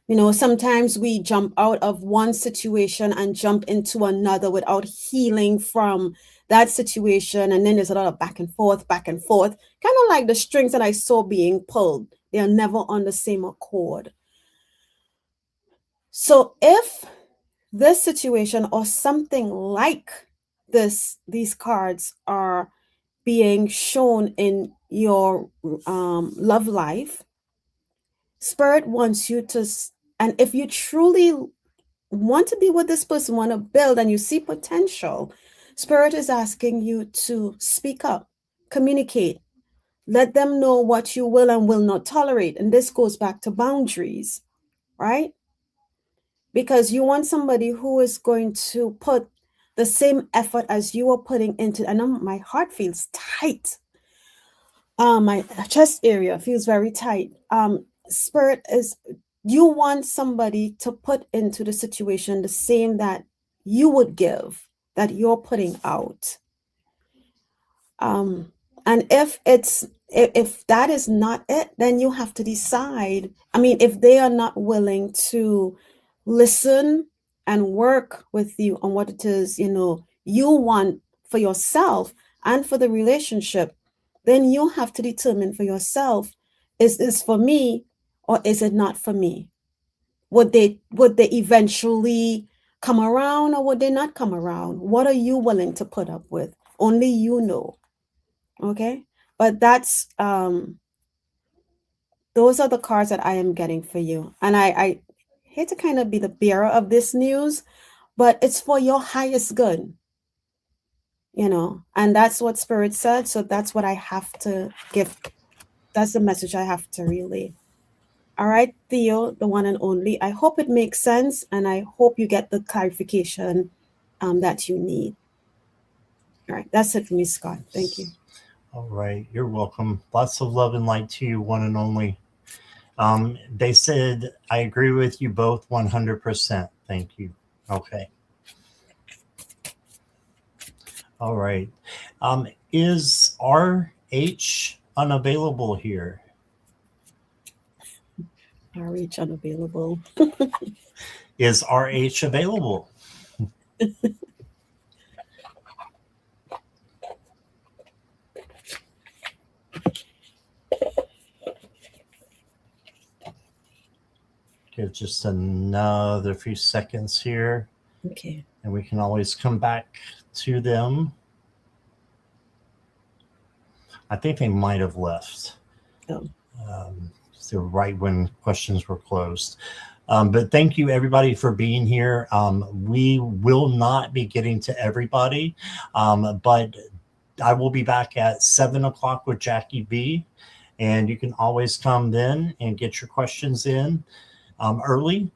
You know, sometimes we jump out of one situation and jump into another without healing from that situation. And then there's a lot of back and forth, kind of like the strings that I saw being pulled. They are never on the same accord. So if this situation or something like these cards are being shown in your love life, Spirit wants you to, and if you truly want to be with this person, want to build, and you see potential, Spirit is asking you to speak up, communicate, let them know what you will and will not tolerate. And this goes back to boundaries, right? Because you want somebody who is going to put the same effort as you are putting into, and my heart feels tight. My chest area feels very tight. Spirit is, you want somebody to put into the situation the same that you would give, that you're putting out. And if that is not it, then you have to decide. I mean, if they are not willing to listen and work with you on what it is, you know, you want for yourself and for the relationship, then you have to determine for yourself, is this for me or is it not for me? Would they eventually come around or would they not come around? What are you willing to put up with? Only you know. Okay, but that's those are the cards that I am getting for you. And I hate to kind of be the bearer of this news, but it's for your highest good, you know, and that's what Spirit said. So that's what I have to give. That's the message I have to relay. All right, Theo, the one and only. I hope it makes sense, and I hope you get the clarification that you need. All right, that's it for me, Scott. Thank you. All right, you're welcome. Lots of love and light to you, one and only. They said, I agree with you both 100%. Thank you. Okay. All right. Is RH unavailable here? RH unavailable. Is RH available? Give just another few seconds here. Okay. And we can always come back to them. I think they might have left. Oh. So right when questions were closed. But thank you, everybody, for being here. We will not be getting to everybody, but I will be back at 7 o'clock with Jackie B. And you can always come then and get your questions in early.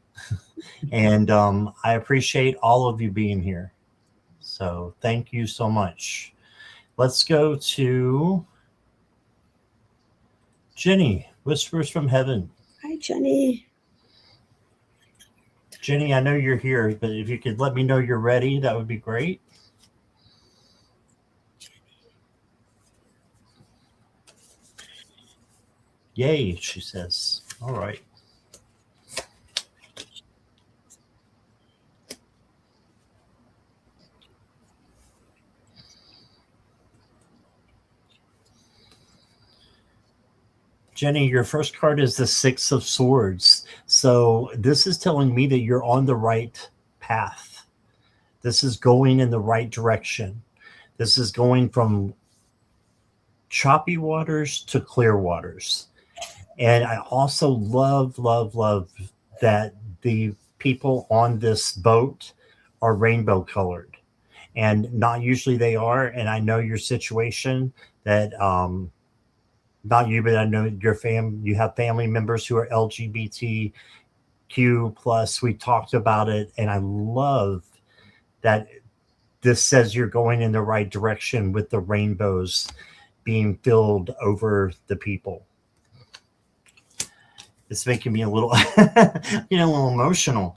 And I appreciate all of you being here. So thank you so much. Let's go to Jenny, Whispers from Heaven. Hi, Jenny. Jenny, I know you're here, but if you could let me know you're ready, that would be great. Yay, she says. All right. Jenny, your first card is the Six of Swords. So this is telling me that you're on the right path. This is going in the right direction. This is going from choppy waters to clear waters. And I also love that the people on this boat are rainbow colored. And not usually they are. And I know your situation that not you, but I know you have family members who are LGBTQ plus. We talked about it, and I love that this says you're going in the right direction with the rainbows, being filled over the people. It's making me a little, a little emotional.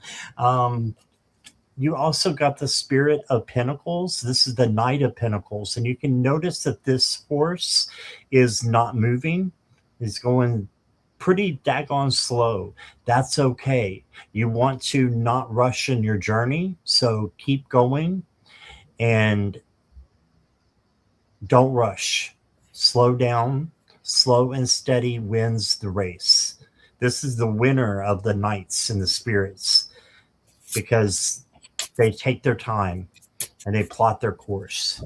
You also got the Spirit of Pentacles. This is the Knight of Pentacles. And you can notice that this horse is not moving. It's going pretty daggone slow. That's okay. You want to not rush in your journey. So keep going and don't rush. Slow down. Slow and steady wins the race. This is the winner of the knights and the spirits, because they take their time and they plot their course.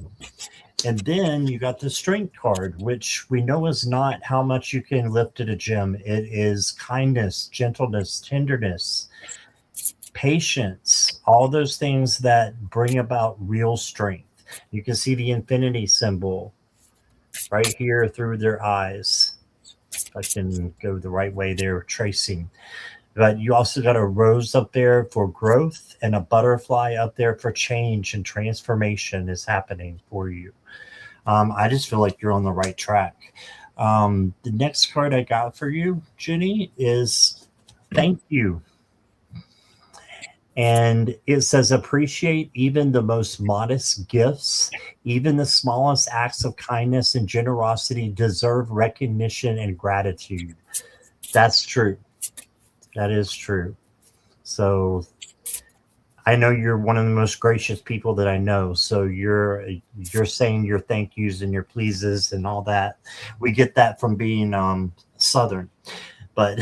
And then you got the Strength card, which we know is not how much you can lift at a gym. It is kindness, gentleness, tenderness, patience, all those things that bring about real strength. You can see the infinity symbol right here through their eyes. If I can go the right way there, tracing. But you also got a rose up there for growth and a butterfly up there for change and transformation is happening for you. I just feel like you're on the right track. The next card I got for you, Jenny, is thank you. And it says, appreciate even the most modest gifts, even the smallest acts of kindness and generosity deserve recognition and gratitude. That's true. That is true. So I know you're one of the most gracious people that I know. So you're saying your thank yous and your pleases and all that. We get that from being Southern, but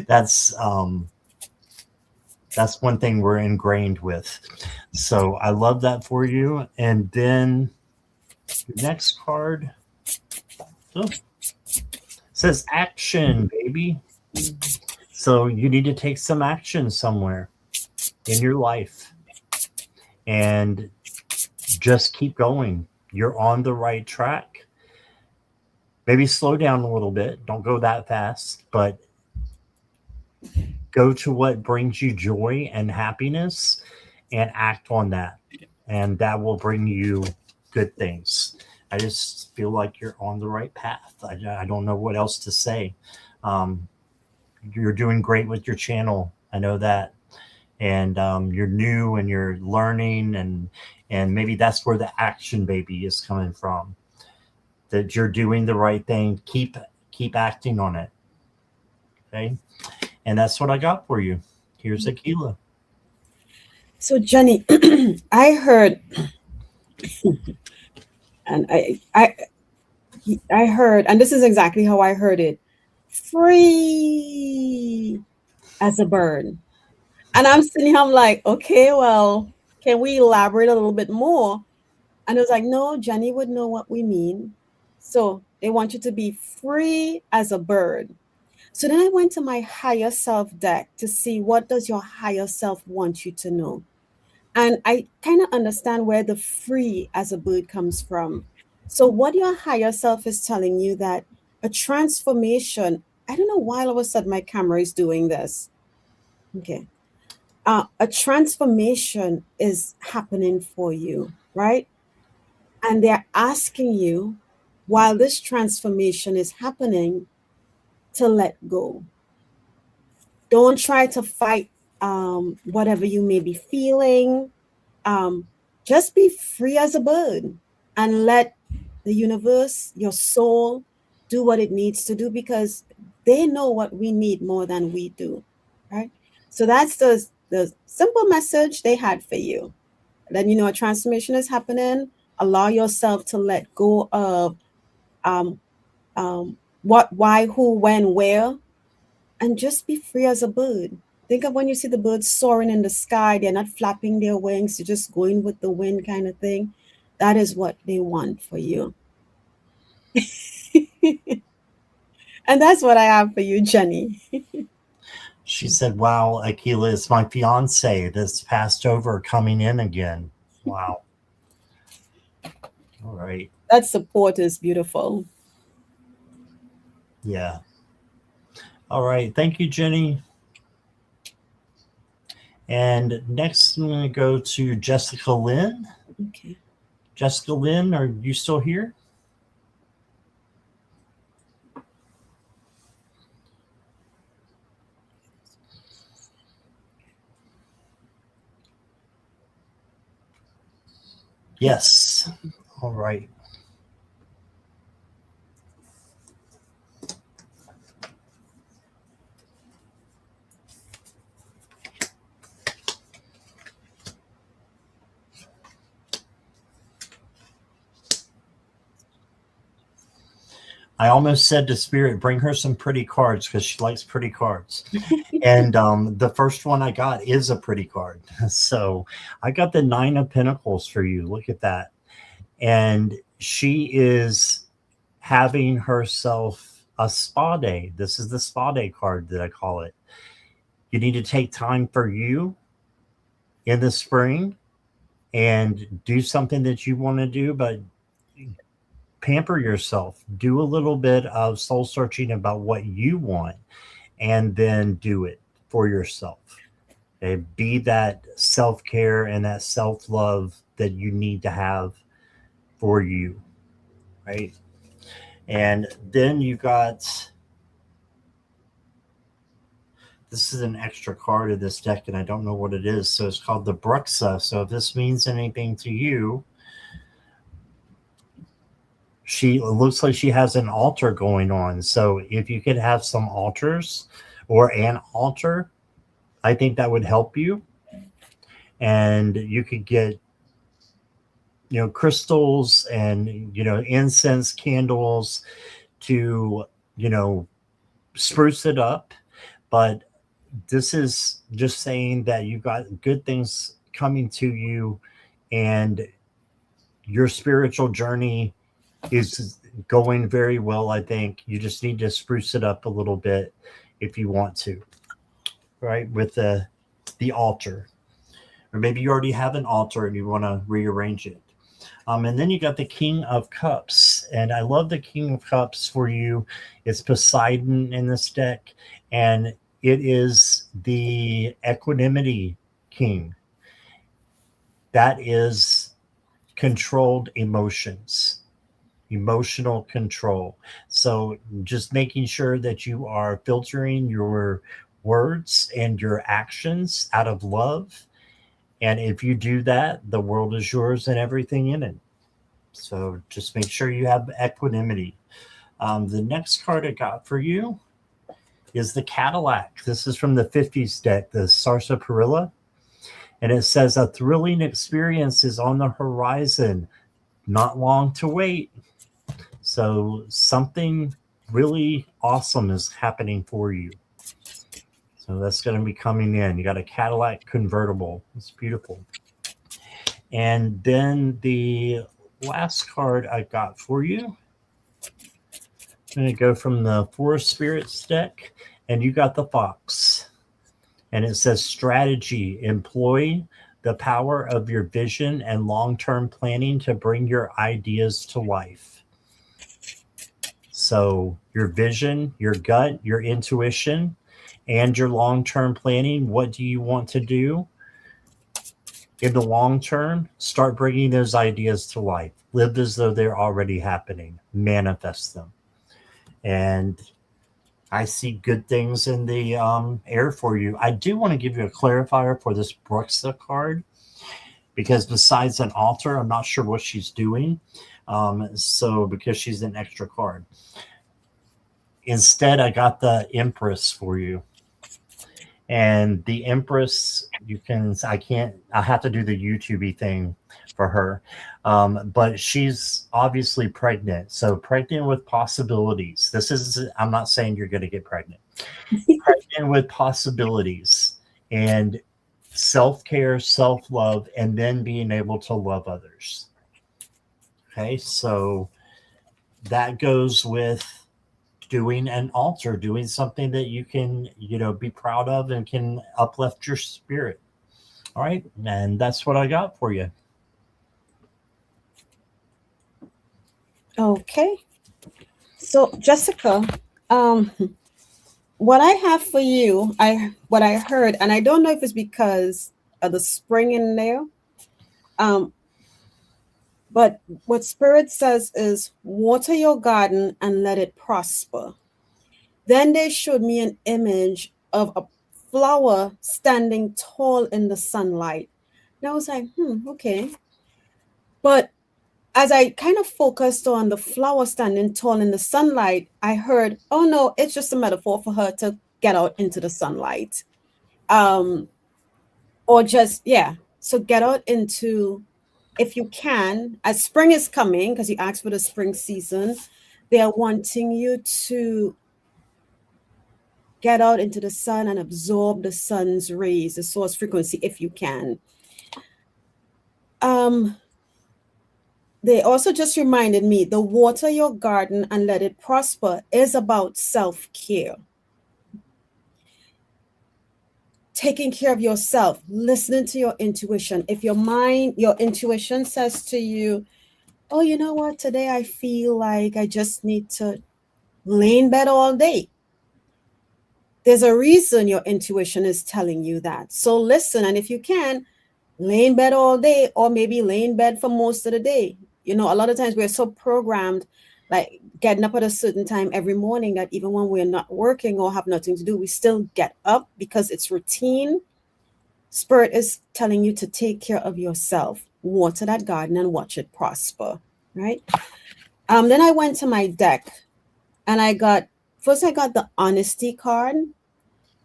that's one thing we're ingrained with. So I love that for you. And then the next card says action, baby. So you need to take some action somewhere in your life and just keep going. You're on the right track. Maybe slow down a little bit. Don't go that fast, but go to what brings you joy and happiness and act on that. And that will bring you good things. I just feel like you're on the right path. I don't know what else to say. You're doing great with your channel. I know that. And you're new and you're learning, and maybe that's where the action baby is coming from. That you're doing the right thing. Keep acting on it. Okay. And that's what I got for you. Here's Akela. So Jenny, I heard, and I heard, and this is exactly how I heard it: free as a bird. And I'm sitting here, I'm like, okay, well, can we elaborate a little bit more? And it was like, no, Jenny would know what we mean. So they want you to be free as a bird. So then I went to my higher self deck to see what does your higher self want you to know. And I kind of understand where the free as a bird comes from. So what your higher self is telling you, that a transformation, I don't know why all of a sudden my camera is doing this. Okay. A transformation is happening for you, right? And they're asking you, while this transformation is happening, to let go. Don't try to fight whatever you may be feeling. Just be free as a bird and let the universe, your soul, do what it needs to do, because they know what we need more than we do, right? So that's the simple message they had for you. Then a transformation is happening. Allow yourself to let go of what, why, who, when, where, and just be free as a bird. Think of when you see the birds soaring in the sky, they're not flapping their wings, they're just going with the wind kind of thing. That is what they want for you. And that's what I have for you, Jenny. She said, wow, Akela is my fiance that's passed over coming in again. Wow. All right. That support is beautiful. Yeah. All right. Thank you, Jenny. And next, I'm going to go to Jessica Lynn. Okay. Jessica Lynn, are you still here? Yes. All right. I almost said to Spirit, bring her some pretty cards because she likes pretty cards. And the first one I got is a pretty card. So I got the 9 of Pentacles for you. Look at that. And she is having herself a spa day. This is the spa day card that I call it. You need to take time for you in the spring and do something that you want to do, but pamper yourself. Do a little bit of soul searching about what you want and then do it for yourself. Okay? Be that self-care and that self-love that you need to have for you, right? And then you got, this is an extra card of this deck and I don't know what it is. So it's called the Bruxa. So if this means anything to you, it looks like she has an altar going on. So if you could have some altars or an altar, I think that would help you. And you could get, crystals and, incense candles to, spruce it up. But this is just saying that you got good things coming to you and your spiritual journey is going very well. I think you just need to spruce it up a little bit if you want to, right? With the altar, or maybe you already have an altar and you want to rearrange it. And then you got the King of Cups, and I love the King of Cups for you. It's Poseidon in this deck, and it is the equanimity king. That is controlled emotions. Emotional control. So just making sure that you are filtering your words and your actions out of love. And if you do that, the world is yours and everything in it. So just make sure you have equanimity. The next card I got for you is the Cadillac. This is from the 50s deck, the Sarsaparilla. And it says a thrilling experience is on the horizon. Not long to wait. So something really awesome is happening for you. So that's going to be coming in. You got a Cadillac convertible. It's beautiful. And then the last card I got for you, I'm going to go from the Four Spirits deck, and you got the Fox. And it says strategy. Employ the power of your vision and long-term planning to bring your ideas to life. So your vision, your gut, your intuition, and your long-term planning. What do you want to do in the long term? Start bringing those ideas to life. Live as though they're already happening. Manifest them. And I see good things in the air for you. I do want to give you a clarifier for this Bruxa card, because besides an altar, I'm not sure what she's doing. So because she's an extra card. Instead, I got the Empress for you. And the Empress, I have to do the YouTube thing for her. But she's obviously pregnant. So pregnant with possibilities. I'm not saying you're going to get pregnant. Pregnant with possibilities and self-care, self-love, and then being able to love others. Okay, so that goes with doing an altar, doing something that you can, be proud of and can uplift your spirit. All right. And that's what I got for you. Okay. So Jessica, what I have for you, what I heard, and I don't know if it's because of the spring in there, but what Spirit says is water your garden and let it prosper. Then they showed me an image of a flower standing tall in the sunlight. And I was like, okay. But as I kind of focused on the flower standing tall in the sunlight, I heard, oh no, it's just a metaphor for her to get out into the sunlight. Or just, yeah. So get out into, if you can, as spring is coming, because you asked for the spring season, they are wanting you to get out into the sun and absorb the sun's rays, the source frequency, if you can. They also just reminded me, the water your garden and let it prosper is about self-care. Taking care of yourself, listening to your intuition. If your mind, your intuition says to you, oh, you know what, today I feel like I just need to lay in bed all day. There's a reason your intuition is telling you that. So listen, and if you can, lay in bed all day, or maybe lay in bed for most of the day. You know, a lot of times we're so programmed, like getting up at a certain time every morning, that even when we're not working or have nothing to do, we still get up because it's routine. Spirit is telling you to take care of yourself, water that garden and watch it prosper, right? Then I went to my deck and I got the honesty card,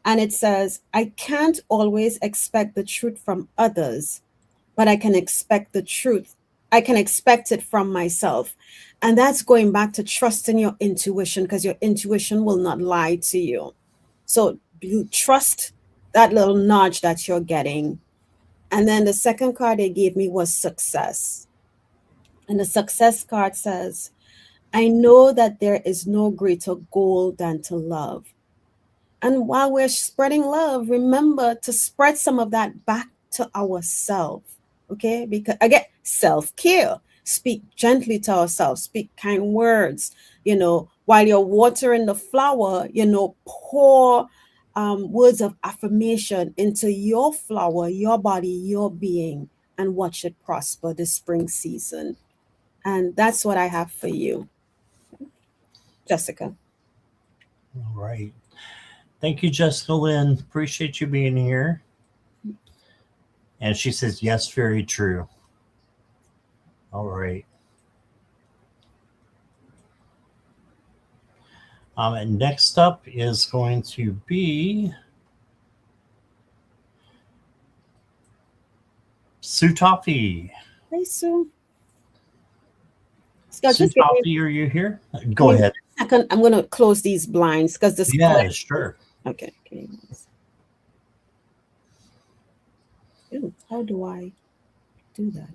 and it says, I can't always expect the truth from others, but I can expect the truth. I can expect it from myself. And that's going back to trusting your intuition, because your intuition will not lie to you. So you trust that little nudge that you're getting. And then the second card they gave me was success. And the success card says, I know that there is no greater goal than to love. And while we're spreading love, remember to spread some of that back to ourselves. Okay, because again, self-care. Speak gently to ourselves, speak kind words. You know, while you're watering the flower, you know, pour words of affirmation into your flower, your body, your being, and watch it prosper this spring season. And that's what I have for you, Jessica. All right. Thank you, Jessica Lynn. Appreciate you being here. And she says, yes, very true. All right. And next up is going to be Sue Toffee. Hey, Sue. Scott, Sue Toffee, are you here? Go ahead. I'm going to close these blinds because this. Yeah, sure. Okay. Ooh, how do I do that?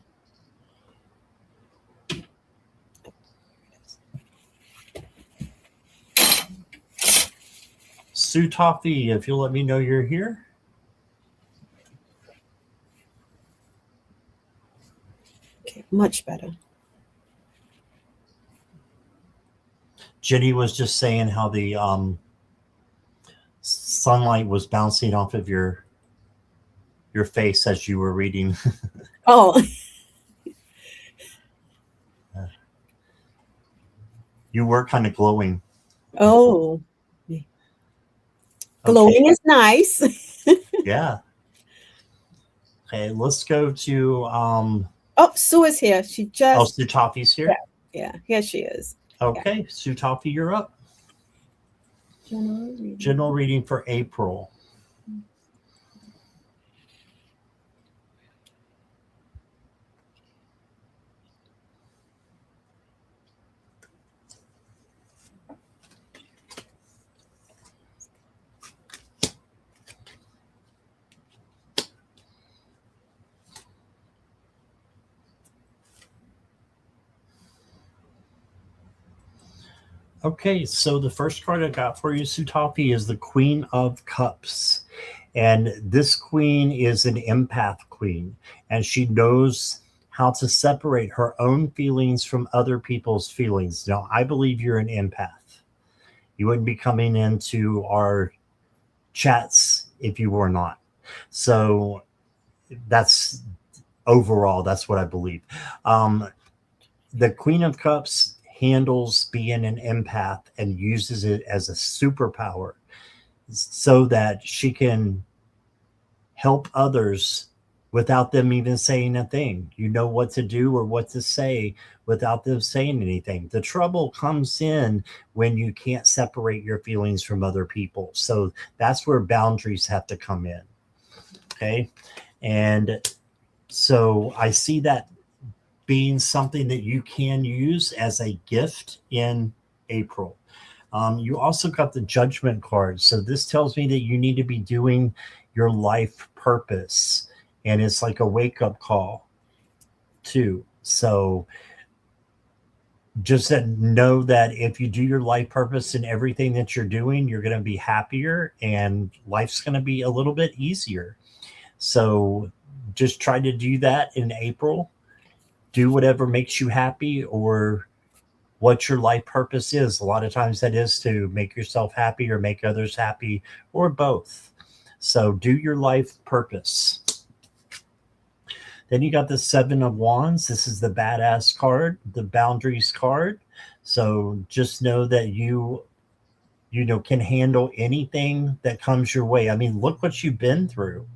Sue Toffee, if you'll let me know you're here. Okay, much better. Jenny was just saying how the sunlight was bouncing off of your face as you were reading. Oh. You were kind of glowing. Oh. Glowing is nice. Yeah. Okay, let's go to oh, Sue is here. She just. Oh, Sue Toffee's here? Yeah, here she is. Okay, yeah. Sue Toffee, you're up. General reading for April. Okay, so the first card I got for you, Sue Toffee, is the Queen of Cups. And this queen is an empath queen, and she knows how to separate her own feelings from other people's feelings. Now, I believe you're an empath. You wouldn't be coming into our chats if you were not. So that's overall, that's what I believe. The Queen of Cups handles being an empath and uses it as a superpower so that she can help others without them even saying a thing. You know what to do or what to say without them saying anything. The trouble comes in when you can't separate your feelings from other people. So that's where boundaries have to come in. Okay. And so I see that being something that you can use as a gift in April. You also got the Judgment card. So this tells me that you need to be doing your life purpose. And it's like a wake up call, too. So just know that if you do your life purpose in everything that you're doing, you're going to be happier and life's going to be a little bit easier. So just try to do that in April. Do whatever makes you happy or what your life purpose is. A lot of times that is to make yourself happy or make others happy or both. So do your life purpose. Then you got the Seven of Wands. This is the badass card, the boundaries card. So just know that you can handle anything that comes your way. I mean, look what you've been through.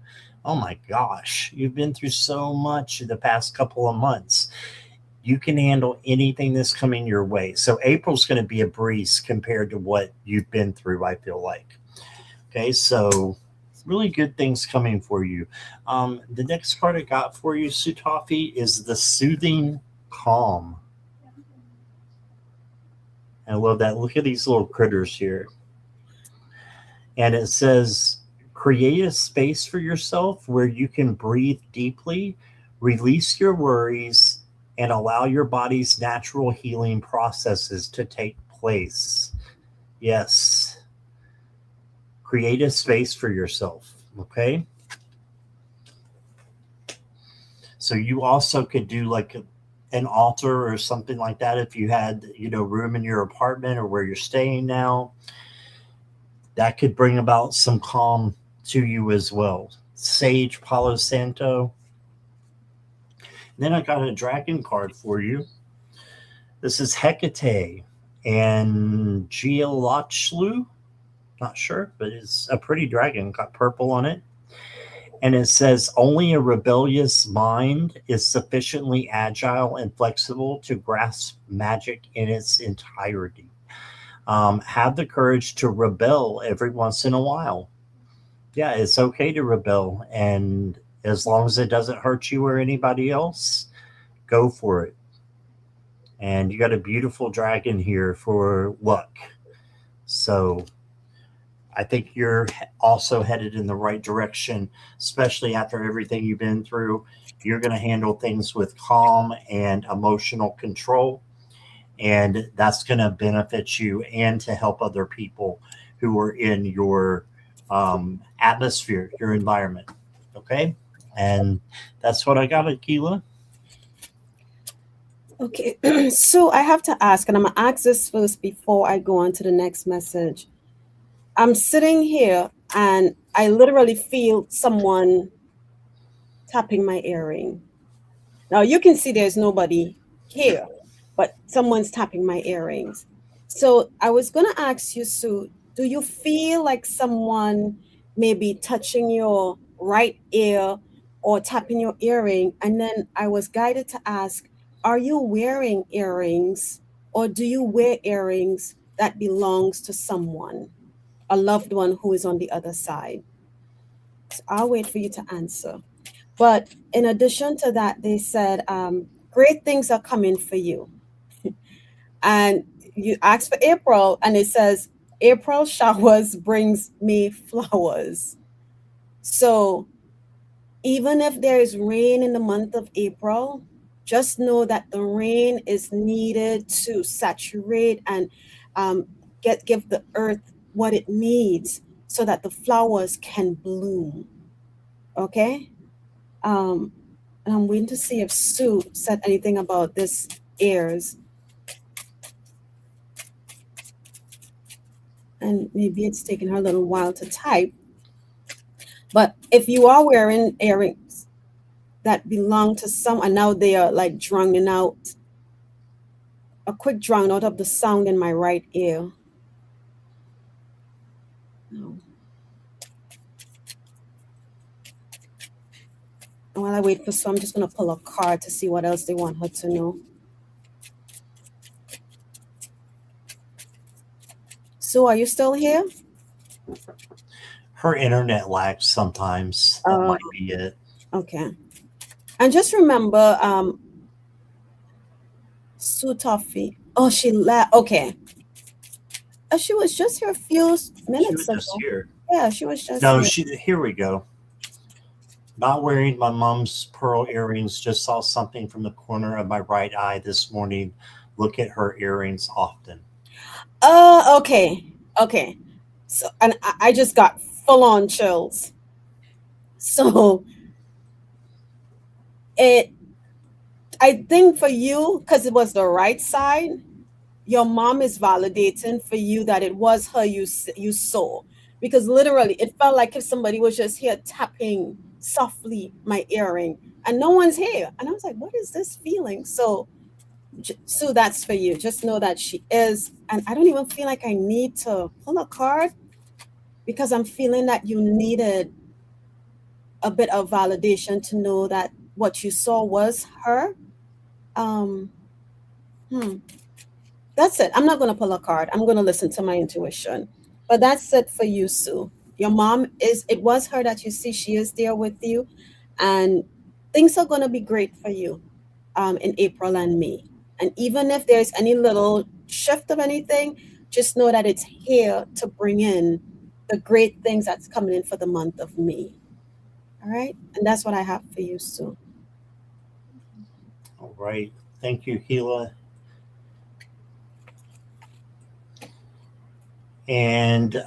Oh my gosh, you've been through so much in the past couple of months. You can handle anything that's coming your way. So April's going to be a breeze compared to what you've been through, I feel like. Okay, so really good things coming for you. The next card I got for you, Sutafi, is the Soothing Calm. I love that. Look at these little critters here. And it says, create a space for yourself where you can breathe deeply, release your worries, and allow your body's natural healing processes to take place. Yes. Create a space for yourself, okay? So you also could do like an altar or something like that if you had, room in your apartment or where you're staying now. That could bring about some calm to you as well. Sage Palo Santo. Then I got a dragon card for you. This is Hecate and Gialochlu. Not sure, but it's a pretty dragon. Got purple on it. And it says, only a rebellious mind is sufficiently agile and flexible to grasp magic in its entirety. Have the courage to rebel every once in a while. Yeah, it's okay to rebel. And as long as it doesn't hurt you or anybody else, go for it. And you got a beautiful dragon here for luck. So I think you're also headed in the right direction, especially after everything you've been through. You're going to handle things with calm and emotional control, and that's going to benefit you and to help other people who are in your atmosphere, your environment. Okay? And that's what I got, Akela. Okay, so I have to ask, and I'm going to ask this first before I go on to the next message. I'm sitting here and I literally feel someone tapping my earring. Now you can see there's nobody here, but someone's tapping my earrings. So I was going to ask you, Sue, do you feel like someone may be touching your right ear or tapping your earring? And then I was guided to ask, are you wearing earrings or do you wear earrings that belongs to someone? A loved one who is on the other side. So I'll wait for you to answer. But in addition to that, they said, great things are coming for you. And you asked for April, and it says, April showers brings me flowers. So even if there is rain in the month of April, just know that the rain is needed to saturate and give the earth what it needs so that the flowers can bloom. Okay? And I'm waiting to see if Sue said anything about this ears. And maybe it's taking her a little while to type. But if you are wearing earrings that belong to someone, now they are like drowning out, a quick drown out of the sound in my right ear. No. And while I wait for Sue, I'm just going to pull a card to see what else they want her to know. Sue, are you still here? Her internet lags sometimes. That might be it. Okay. And just remember, Sue Toffee. Oh, she left. Okay. She was just here a few minutes She was ago. just here. Yeah, she was just No, here. here we go. Not wearing my mom's pearl earrings. Just saw something from the corner of my right eye this morning. Look at her earrings often. Okay. Okay. So, and I just got full on chills. So I think for you, because it was the right side, your mom is validating for you that it was her you saw. Because literally, it felt like if somebody was just here tapping softly my earring and no one's here. And I was like, what is this feeling? So that's for you. Just know that she is. And I don't even feel like I need to pull a card because I'm feeling that you needed a bit of validation to know that what you saw was her. That's it. I'm not going to pull a card. I'm going to listen to my intuition. But that's it for you, Sue. Your mom it was her that you see. She is there with you. And things are going to be great for you in April and May. And even if there's any little shift of anything, just know that it's here to bring in the great things that's coming in for the month of May. All right? And that's what I have for you, Sue. All right. Thank you, Akela. And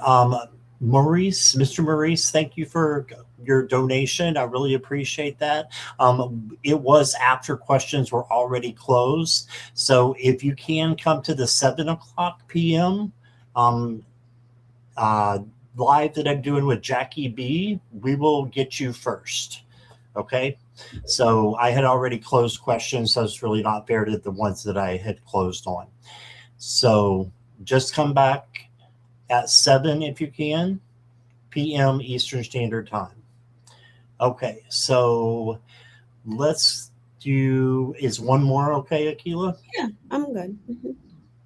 Maurice, Mr. Maurice, thank you for your donation. I really appreciate that. It was after questions were already closed. So if you can come to the 7:00 p.m. Live that I'm doing with Jackie B, we will get you first. Okay. So I had already closed questions, so it's really not fair to the ones that I had closed on. So just come back at 7 if you can, p.m. Eastern Standard Time. Okay, so let's do, is one more okay, Akela? Yeah, I'm good. Mm-hmm.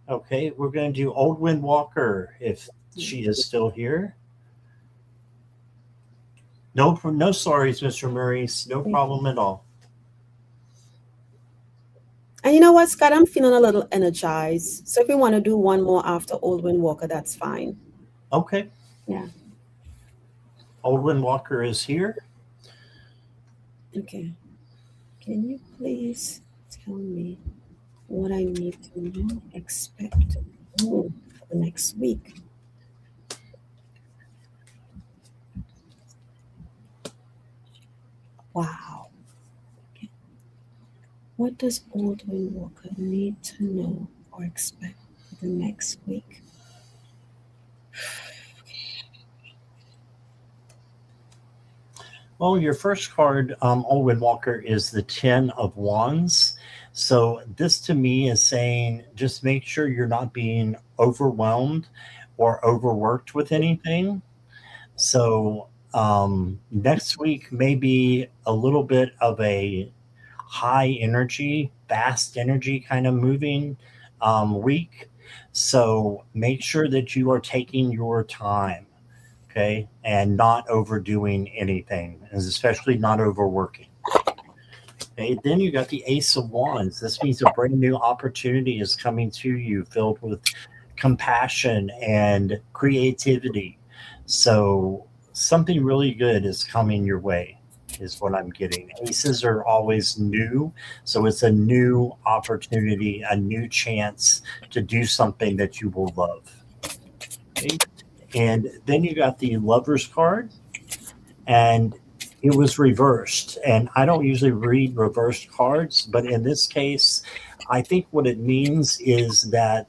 Okay, we're going to do Old Wind Walker if she is still here. No sorries, Mr. Maurice. No problem at all. And you know what, Scott? I'm feeling a little energized. So if you want to do one more after Old Wind Walker, that's fine. Okay. Yeah. Old Wind Walker is here. Okay. Can you please tell me what I need to expect for the next week? Wow. Okay. What does Old Wind Walker need to know or expect for the next week? Well, your first card, Old Wind Walker, is the 10 of Wands. So this to me is saying just make sure you're not being overwhelmed or overworked with anything. So next week may be a little bit of a high energy, fast energy kind of moving week. So make sure that you are taking your time, okay, and not overdoing anything, and especially not overworking. Okay, then you got the Ace of Wands. This means a brand new opportunity is coming to you filled with compassion and creativity. So something really good is coming your way is what I'm getting. Aces are always new. So it's a new opportunity, a new chance to do something that you will love. Okay. And then you got the Lover's card, and it was reversed. And I don't usually read reversed cards, but in this case, I think what it means is that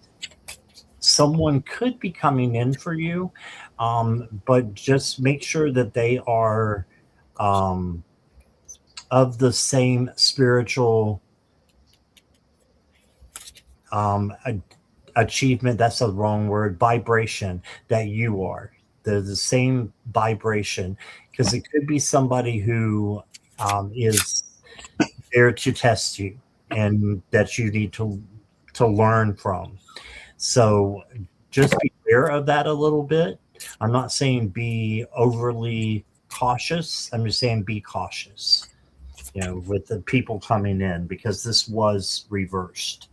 someone could be coming in for you, but just make sure that they are of the same spiritual achievement. That's the wrong word. Vibration that you are. They're the same vibration, because it could be somebody who is there to test you and that you need to learn from. So just be aware of that a little bit. I'm not saying be overly cautious. I'm just saying be cautious, with the people coming in, because this was reversed.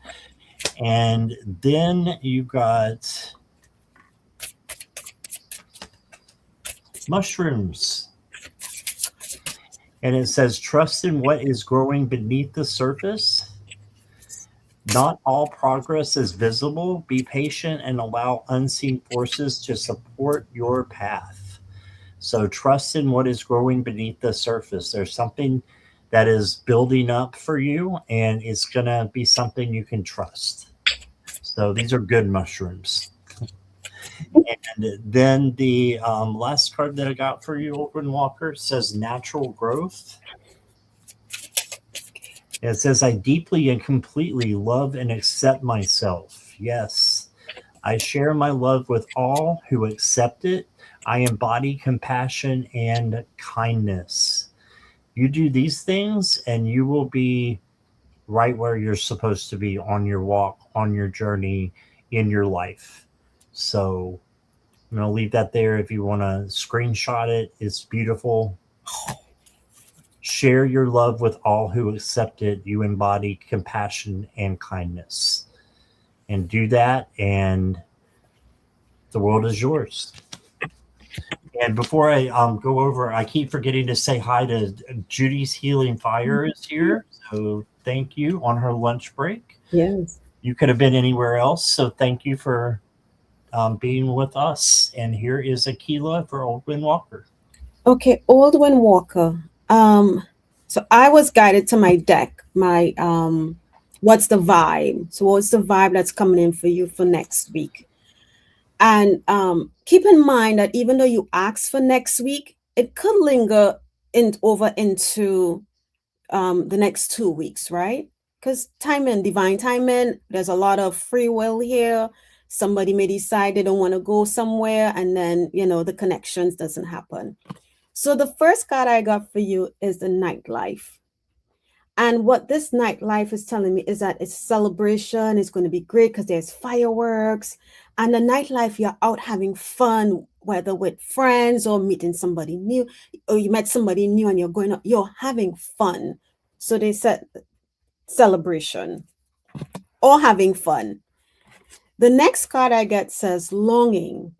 And then you got mushrooms. And it says, trust in what is growing beneath the surface. Not all progress is visible. Be patient and allow unseen forces to support your path. So trust in what is growing beneath the surface. There's something that is building up for you, and it's going to be something you can trust. So these are good mushrooms. And then the last card that I got for you, Open Walker, says natural growth. It says, I deeply and completely love and accept myself. Yes, I share my love with all who accept it. I embody compassion and kindness. You do these things and you will be right where you're supposed to be on your walk, on your journey, in your life. So I'm going to leave that there if you want to screenshot it. It's beautiful. Share your love with all who accept it. You embody compassion and kindness. And do that, and the world is yours. And before I go over, I keep forgetting to say hi to Judy's Healing Fire is here. So thank you on her lunch break. Yes. You could have been anywhere else. So thank you for being with us. And here is Akela for Old Wind Walker. Okay, Old Wind Walker. So I was guided to my deck. My what's the vibe? So what's the vibe that's coming in for you for next week? And keep in mind that even though you ask for next week, it could linger over into the next 2 weeks, right? Because timing, divine timing, there's a lot of free will here. Somebody may decide they don't want to go somewhere, and then the connections doesn't happen. So the first card I got for you is the nightlife. And what this nightlife is telling me is that it's celebration. It's going to be great because there's fireworks. And the nightlife, you're out having fun, whether with friends or meeting somebody new, or you met somebody new and you're having fun. So they said celebration or having fun. The next card I get says longing.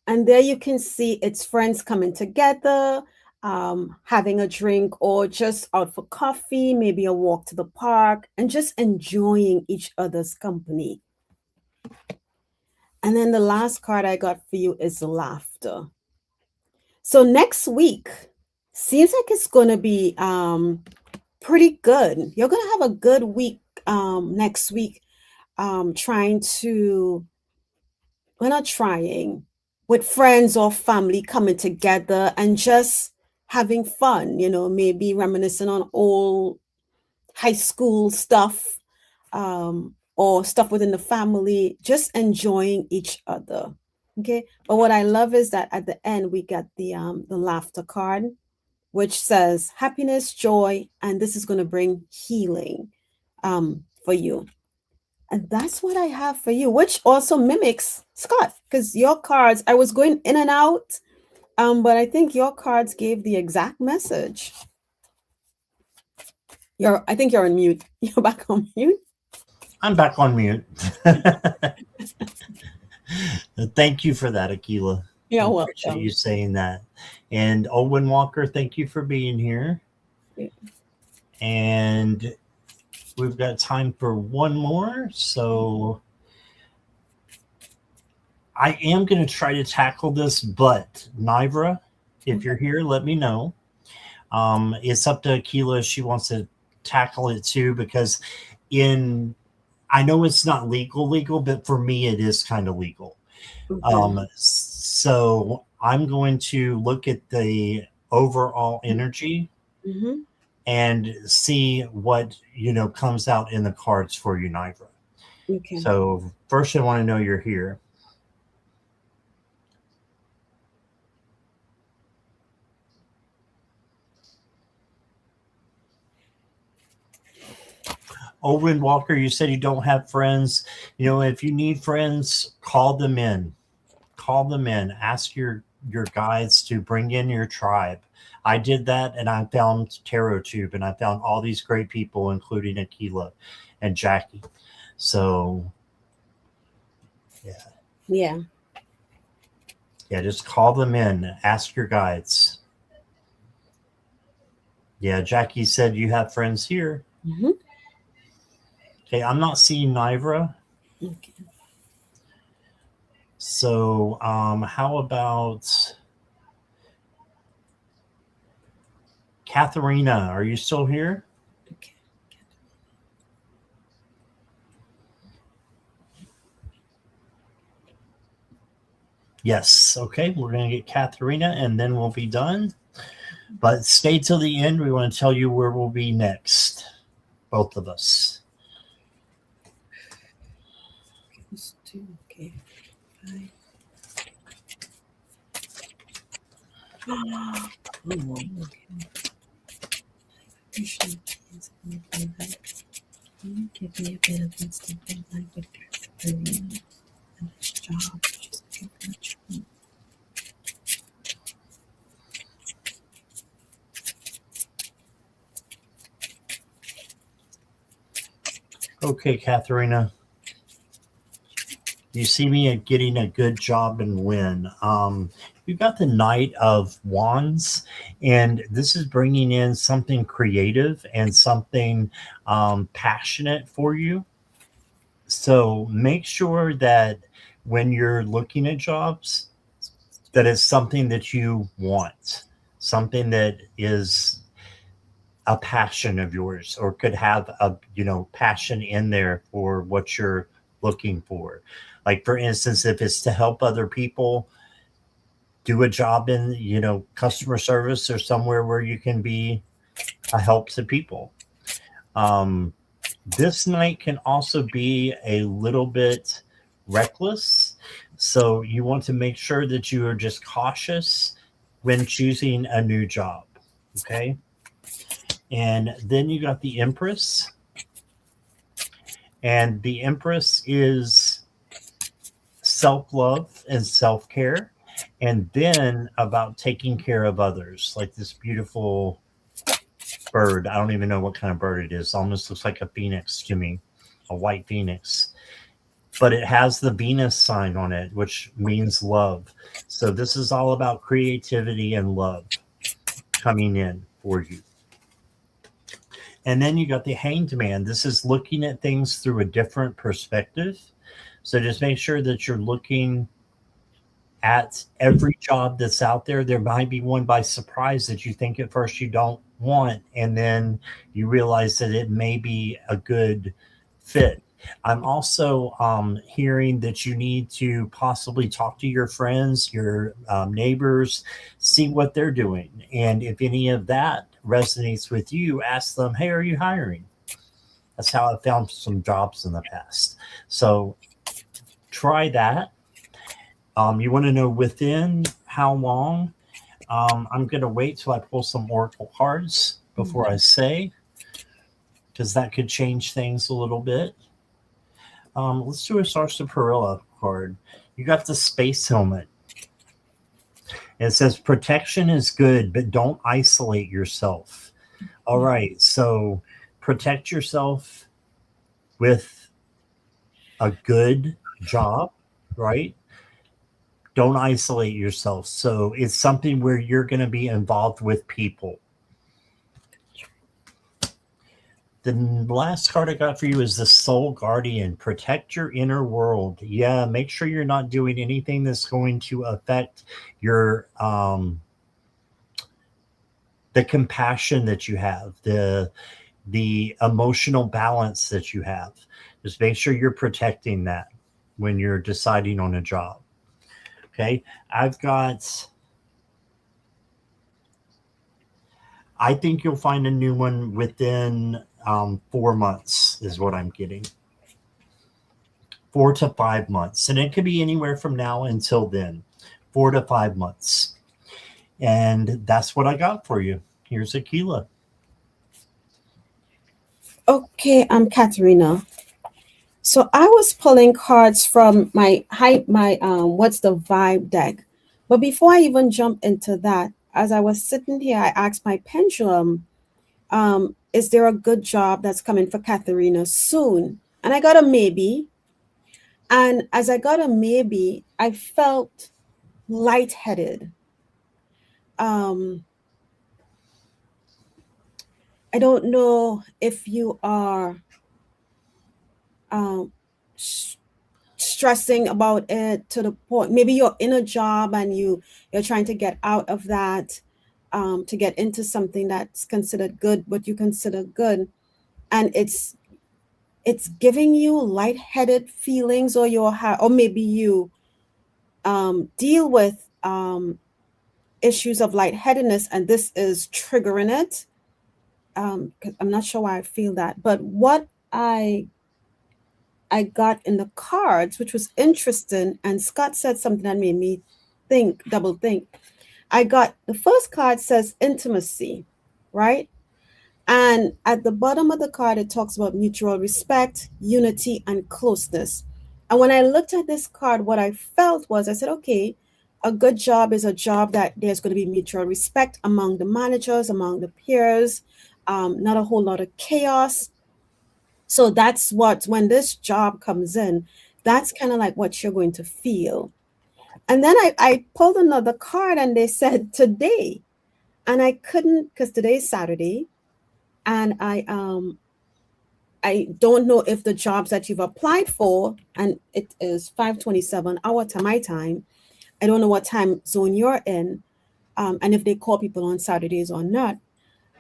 And there you can see it's friends coming together, having a drink or just out for coffee, maybe a walk to the park, and just enjoying each other's company. And then the last card I got for you is laughter. So next week seems like it's going to be pretty good. You're going to have a good week next week, trying to, we're not trying, with friends or family coming together and just having fun, maybe reminiscing on old high school stuff, or stuff within the family, just enjoying each other. Okay. But what I love is that at the end, we got the laughter card, which says happiness, joy, and this is going to bring healing for you. And that's what I have for you, which also mimics Scott, because your cards, I was going in and out, but I think your cards gave the exact message. I think you're on mute. You're back on mute. I'm back on mute. Thank you for that, Akela. You're I welcome. appreciate you saying that. And Owen Walker, thank you for being here. Yeah. And we've got time for one more. So I am going to try to tackle this, but Nivra, if you're here, let me know. It's up to Akela if she wants to tackle it too, because I know it's not legal, but for me, it is kind of legal. Okay. So I'm going to look at the overall energy and see what, comes out in the cards for you, Nivra. Okay. So first I want to know you're here. Owen Walker, you said you don't have friends. You know, if you need friends, call them in. Call them in. Ask your guides to bring in your tribe. I did that, and I found Tarot Tube, and I found all these great people, including Akela and Jackie. So, Yeah. yeah, just call them in. Ask your guides. Yeah, Jackie said you have friends here. Mm-hmm. Okay, I'm not seeing Nivra. Okay. So, how about Katharina? Are you still here? Okay. Yes. Okay, we're going to get Katharina and then we'll be done. But stay till the end. We want to tell you where we'll be next, both of us. Let's do, okay. 5. Oh, okay. Can you give me a bit of instant feedback with Katharina and this job? She's looking for a job. Okay, Katharina. You see me getting a good job and win. You've got the Knight of Wands, and this is bringing in something creative and something passionate for you. So make sure that when you're looking at jobs, that it's something that you want, something that is a passion of yours, or could have a passion in there for what you're looking for. Like, for instance, if it's to help other people, do a job in customer service or somewhere where you can be a help to people. This night can also be a little bit reckless, so you want to make sure that you are just cautious when choosing a new job. Okay. And then you got the Empress. And the Empress is self-love and self-care, and then about taking care of others, like this beautiful bird. I don't even know what kind of bird it is. Almost looks like a phoenix to me, a white phoenix. But it has the Venus sign on it, which means love. So this is all about creativity and love coming in for you. And then you got the Hanged Man. This is looking at things through a different perspective. So just make sure that you're looking at every job that's out there. There might be one by surprise that you think at first you don't want, and then you realize that it may be a good fit. I'm also hearing that you need to possibly talk to your friends, your neighbors, see what they're doing. And if any of that resonates with you, ask them, hey, are you hiring? That's how I found some jobs in the past. So try that. You want to know within how long. I'm going to wait till I pull some oracle cards before I say, because that could change things a little bit. Let's do a Sarsaparilla card. You got the Space Helmet. It says protection is good, but don't isolate yourself. All right, so protect yourself with a good job, right? Don't isolate yourself. So it's something where you're going to be involved with people. The last card I got for you is the Soul Guardian. Protect your inner world. Yeah, make sure you're not doing anything that's going to affect your the compassion that you have, the emotional balance that you have. Just make sure you're protecting that when you're deciding on a job. Okay, I think you'll find a new one within 4 months is what I'm getting. 4 to 5 months. And it could be anywhere from now until then. 4 to 5 months. And that's what I got for you. Here's Akela. Okay, I'm Katharina. So I was pulling cards from my what's the vibe deck. But before I even jump into that, as I was sitting here, I asked my pendulum, is there a good job that's coming for Katharina soon? And I got a maybe. And as I got a maybe, I felt lightheaded. Um, I don't know if you are um, stressing about it to the point, maybe you're in a job and you're trying to get out of that, to get into something that's considered good, what you consider good, and it's giving you lightheaded feelings, or or maybe you deal with issues of lightheadedness, and this is triggering it. 'Cause I'm not sure why I feel that, but what I got in the cards, which was interesting, and Scott said something that made me double think. I got the first card says intimacy, right? And at the bottom of the card, it talks about mutual respect, unity, and closeness. And when I looked at this card, what I felt was I said, okay, a good job is a job that there's going to be mutual respect among the managers, among the peers, not a whole lot of chaos. So that's what, when this job comes in, that's kind of like what you're going to feel. And then I pulled another card and they said today. And I couldn't, because today is Saturday. And I don't know if the jobs that you've applied for, and it is 5:27 our time, my time. I don't know what time zone you're in, and if they call people on Saturdays or not.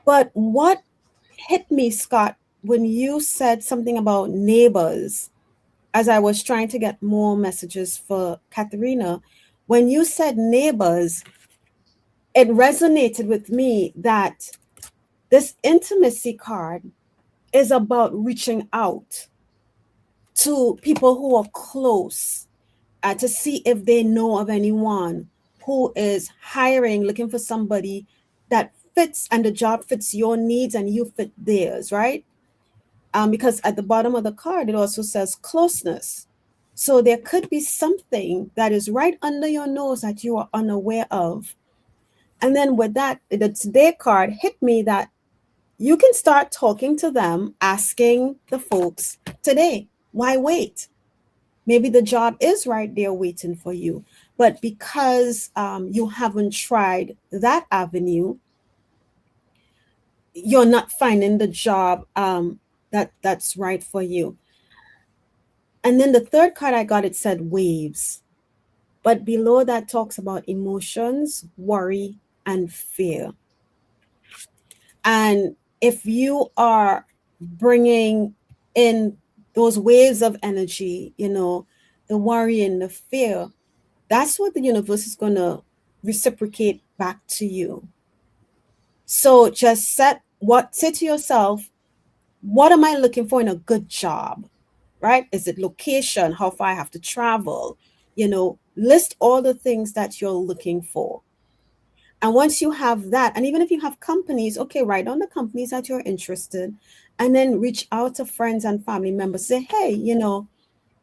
But what hit me, Scott, when you said something about neighbors, as I was trying to get more messages for Katharina, when you said neighbors, it resonated with me that this intimacy card is about reaching out to people who are close, to see if they know of anyone who is hiring, looking for somebody that fits, and the job fits your needs and you fit theirs, right? Because at the bottom of the card, it also says closeness. So there could be something that is right under your nose that you are unaware of. And then with that, the today card hit me that you can start talking to them, asking the folks today, why wait? Maybe the job is right there waiting for you. But because you haven't tried that avenue, you're not finding the job that's right for you. And then the third card I got, it said waves. But below that talks about emotions, worry, and fear. And if you are bringing in those waves of energy, the worry and the fear, that's what the universe is going to reciprocate back to you. So just say to yourself, what am I looking for in a good job? Right? Is it location? How far I have to travel? List all the things that you're looking for. And once you have that, and even if you have companies, okay, write down the companies that you're interested, and then reach out to friends and family members. Say, hey,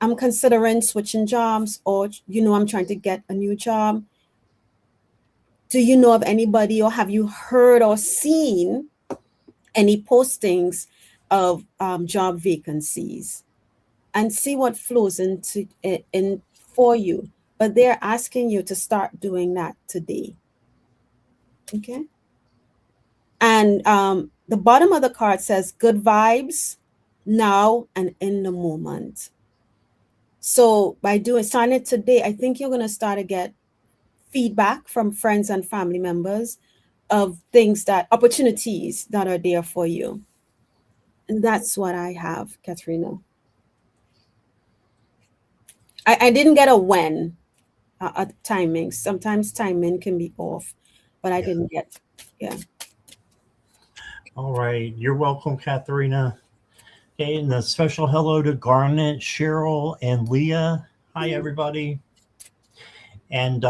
I'm considering switching jobs, or, I'm trying to get a new job. Do you know of anybody, or have you heard or seen any postings of job vacancies? And see what flows into in for you. But they're asking you to start doing that today. Okay. And the bottom of the card says good vibes now and in the moment. So by sign it today, I think you're going to start to get feedback from friends and family members of opportunities that are there for you. And that's what I have, Katharina. I didn't get a when at timing. Sometimes timing can be off, but I didn't get, yeah. All right. You're welcome, Katharina. Okay, and a special hello to Garnet, Cheryl, and Leah. Hi, everybody. And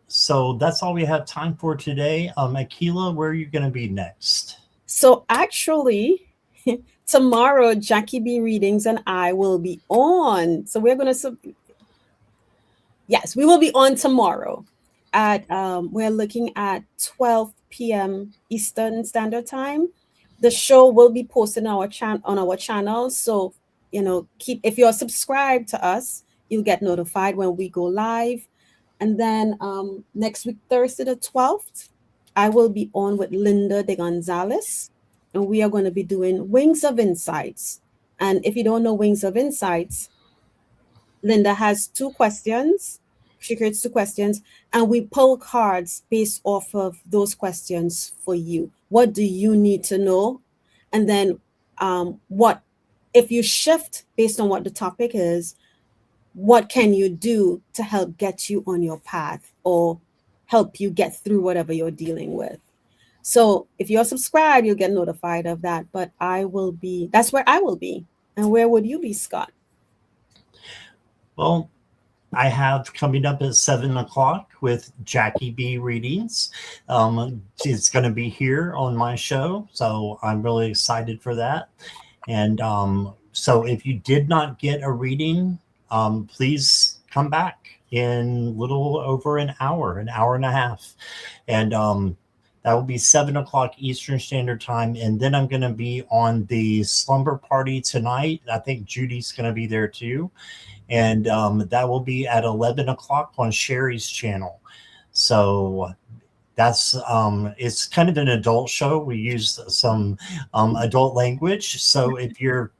so that's all we have time for today. Akela, where are you going to be next? So actually, tomorrow, Jackie B Readings and I will be on. So we're going to, yes, we will be on tomorrow at, we're looking at 12 p.m. Eastern Standard Time. The show will be posted on our channel. So, if you're subscribed to us, you'll get notified when we go live. And then next week, Thursday the 12th, I will be on with Linda de Gonzalez, and we are going to be doing Wings of Insights. And if you don't know Wings of Insights, Linda has 2 questions. She creates 2 questions, and we pull cards based off of those questions for you. What do you need to know? And then what, if you shift based on what the topic is, what can you do to help get you on your path or help you get through whatever you're dealing with? So if you're subscribed, you'll get notified of that. But that's where I will be. And where would you be, Scott? Well, I have coming up at 7 o'clock with Jackie B Readings. She's going to be here on my show, so I'm really excited for that. And so if you did not get a reading, please come back in little over an hour and a half. And that will be 7 o'clock Eastern Standard Time. And then I'm going to be on the slumber party tonight. I think Judy's going to be there too. And that will be at 11 o'clock on Sherry's channel. So that's it's kind of an adult show. We use some adult language. So if you're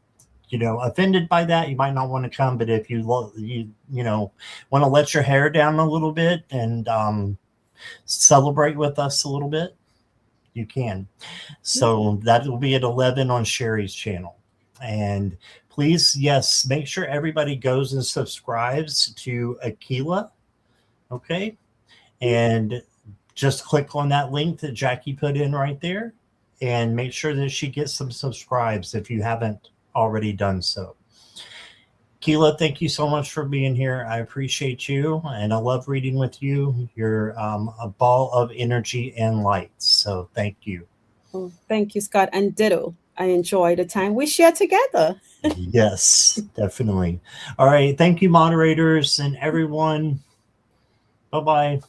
offended by that, you might not want to come. But if you want to let your hair down a little bit and celebrate with us a little bit, you can. So that will be at 11 on Sherry's channel. And please, yes, make sure everybody goes and subscribes to Akela. Okay. And just click on that link that Jackie put in right there and make sure that she gets some subscribes if you haven't already done so. Akela, thank you so much for being here. I appreciate you, and I love reading with you. You're a ball of energy and light. So thank you. Oh, thank you, Scott, and ditto. I enjoy the time we share together. Yes, definitely. All right. Thank you, moderators and everyone. Bye-bye.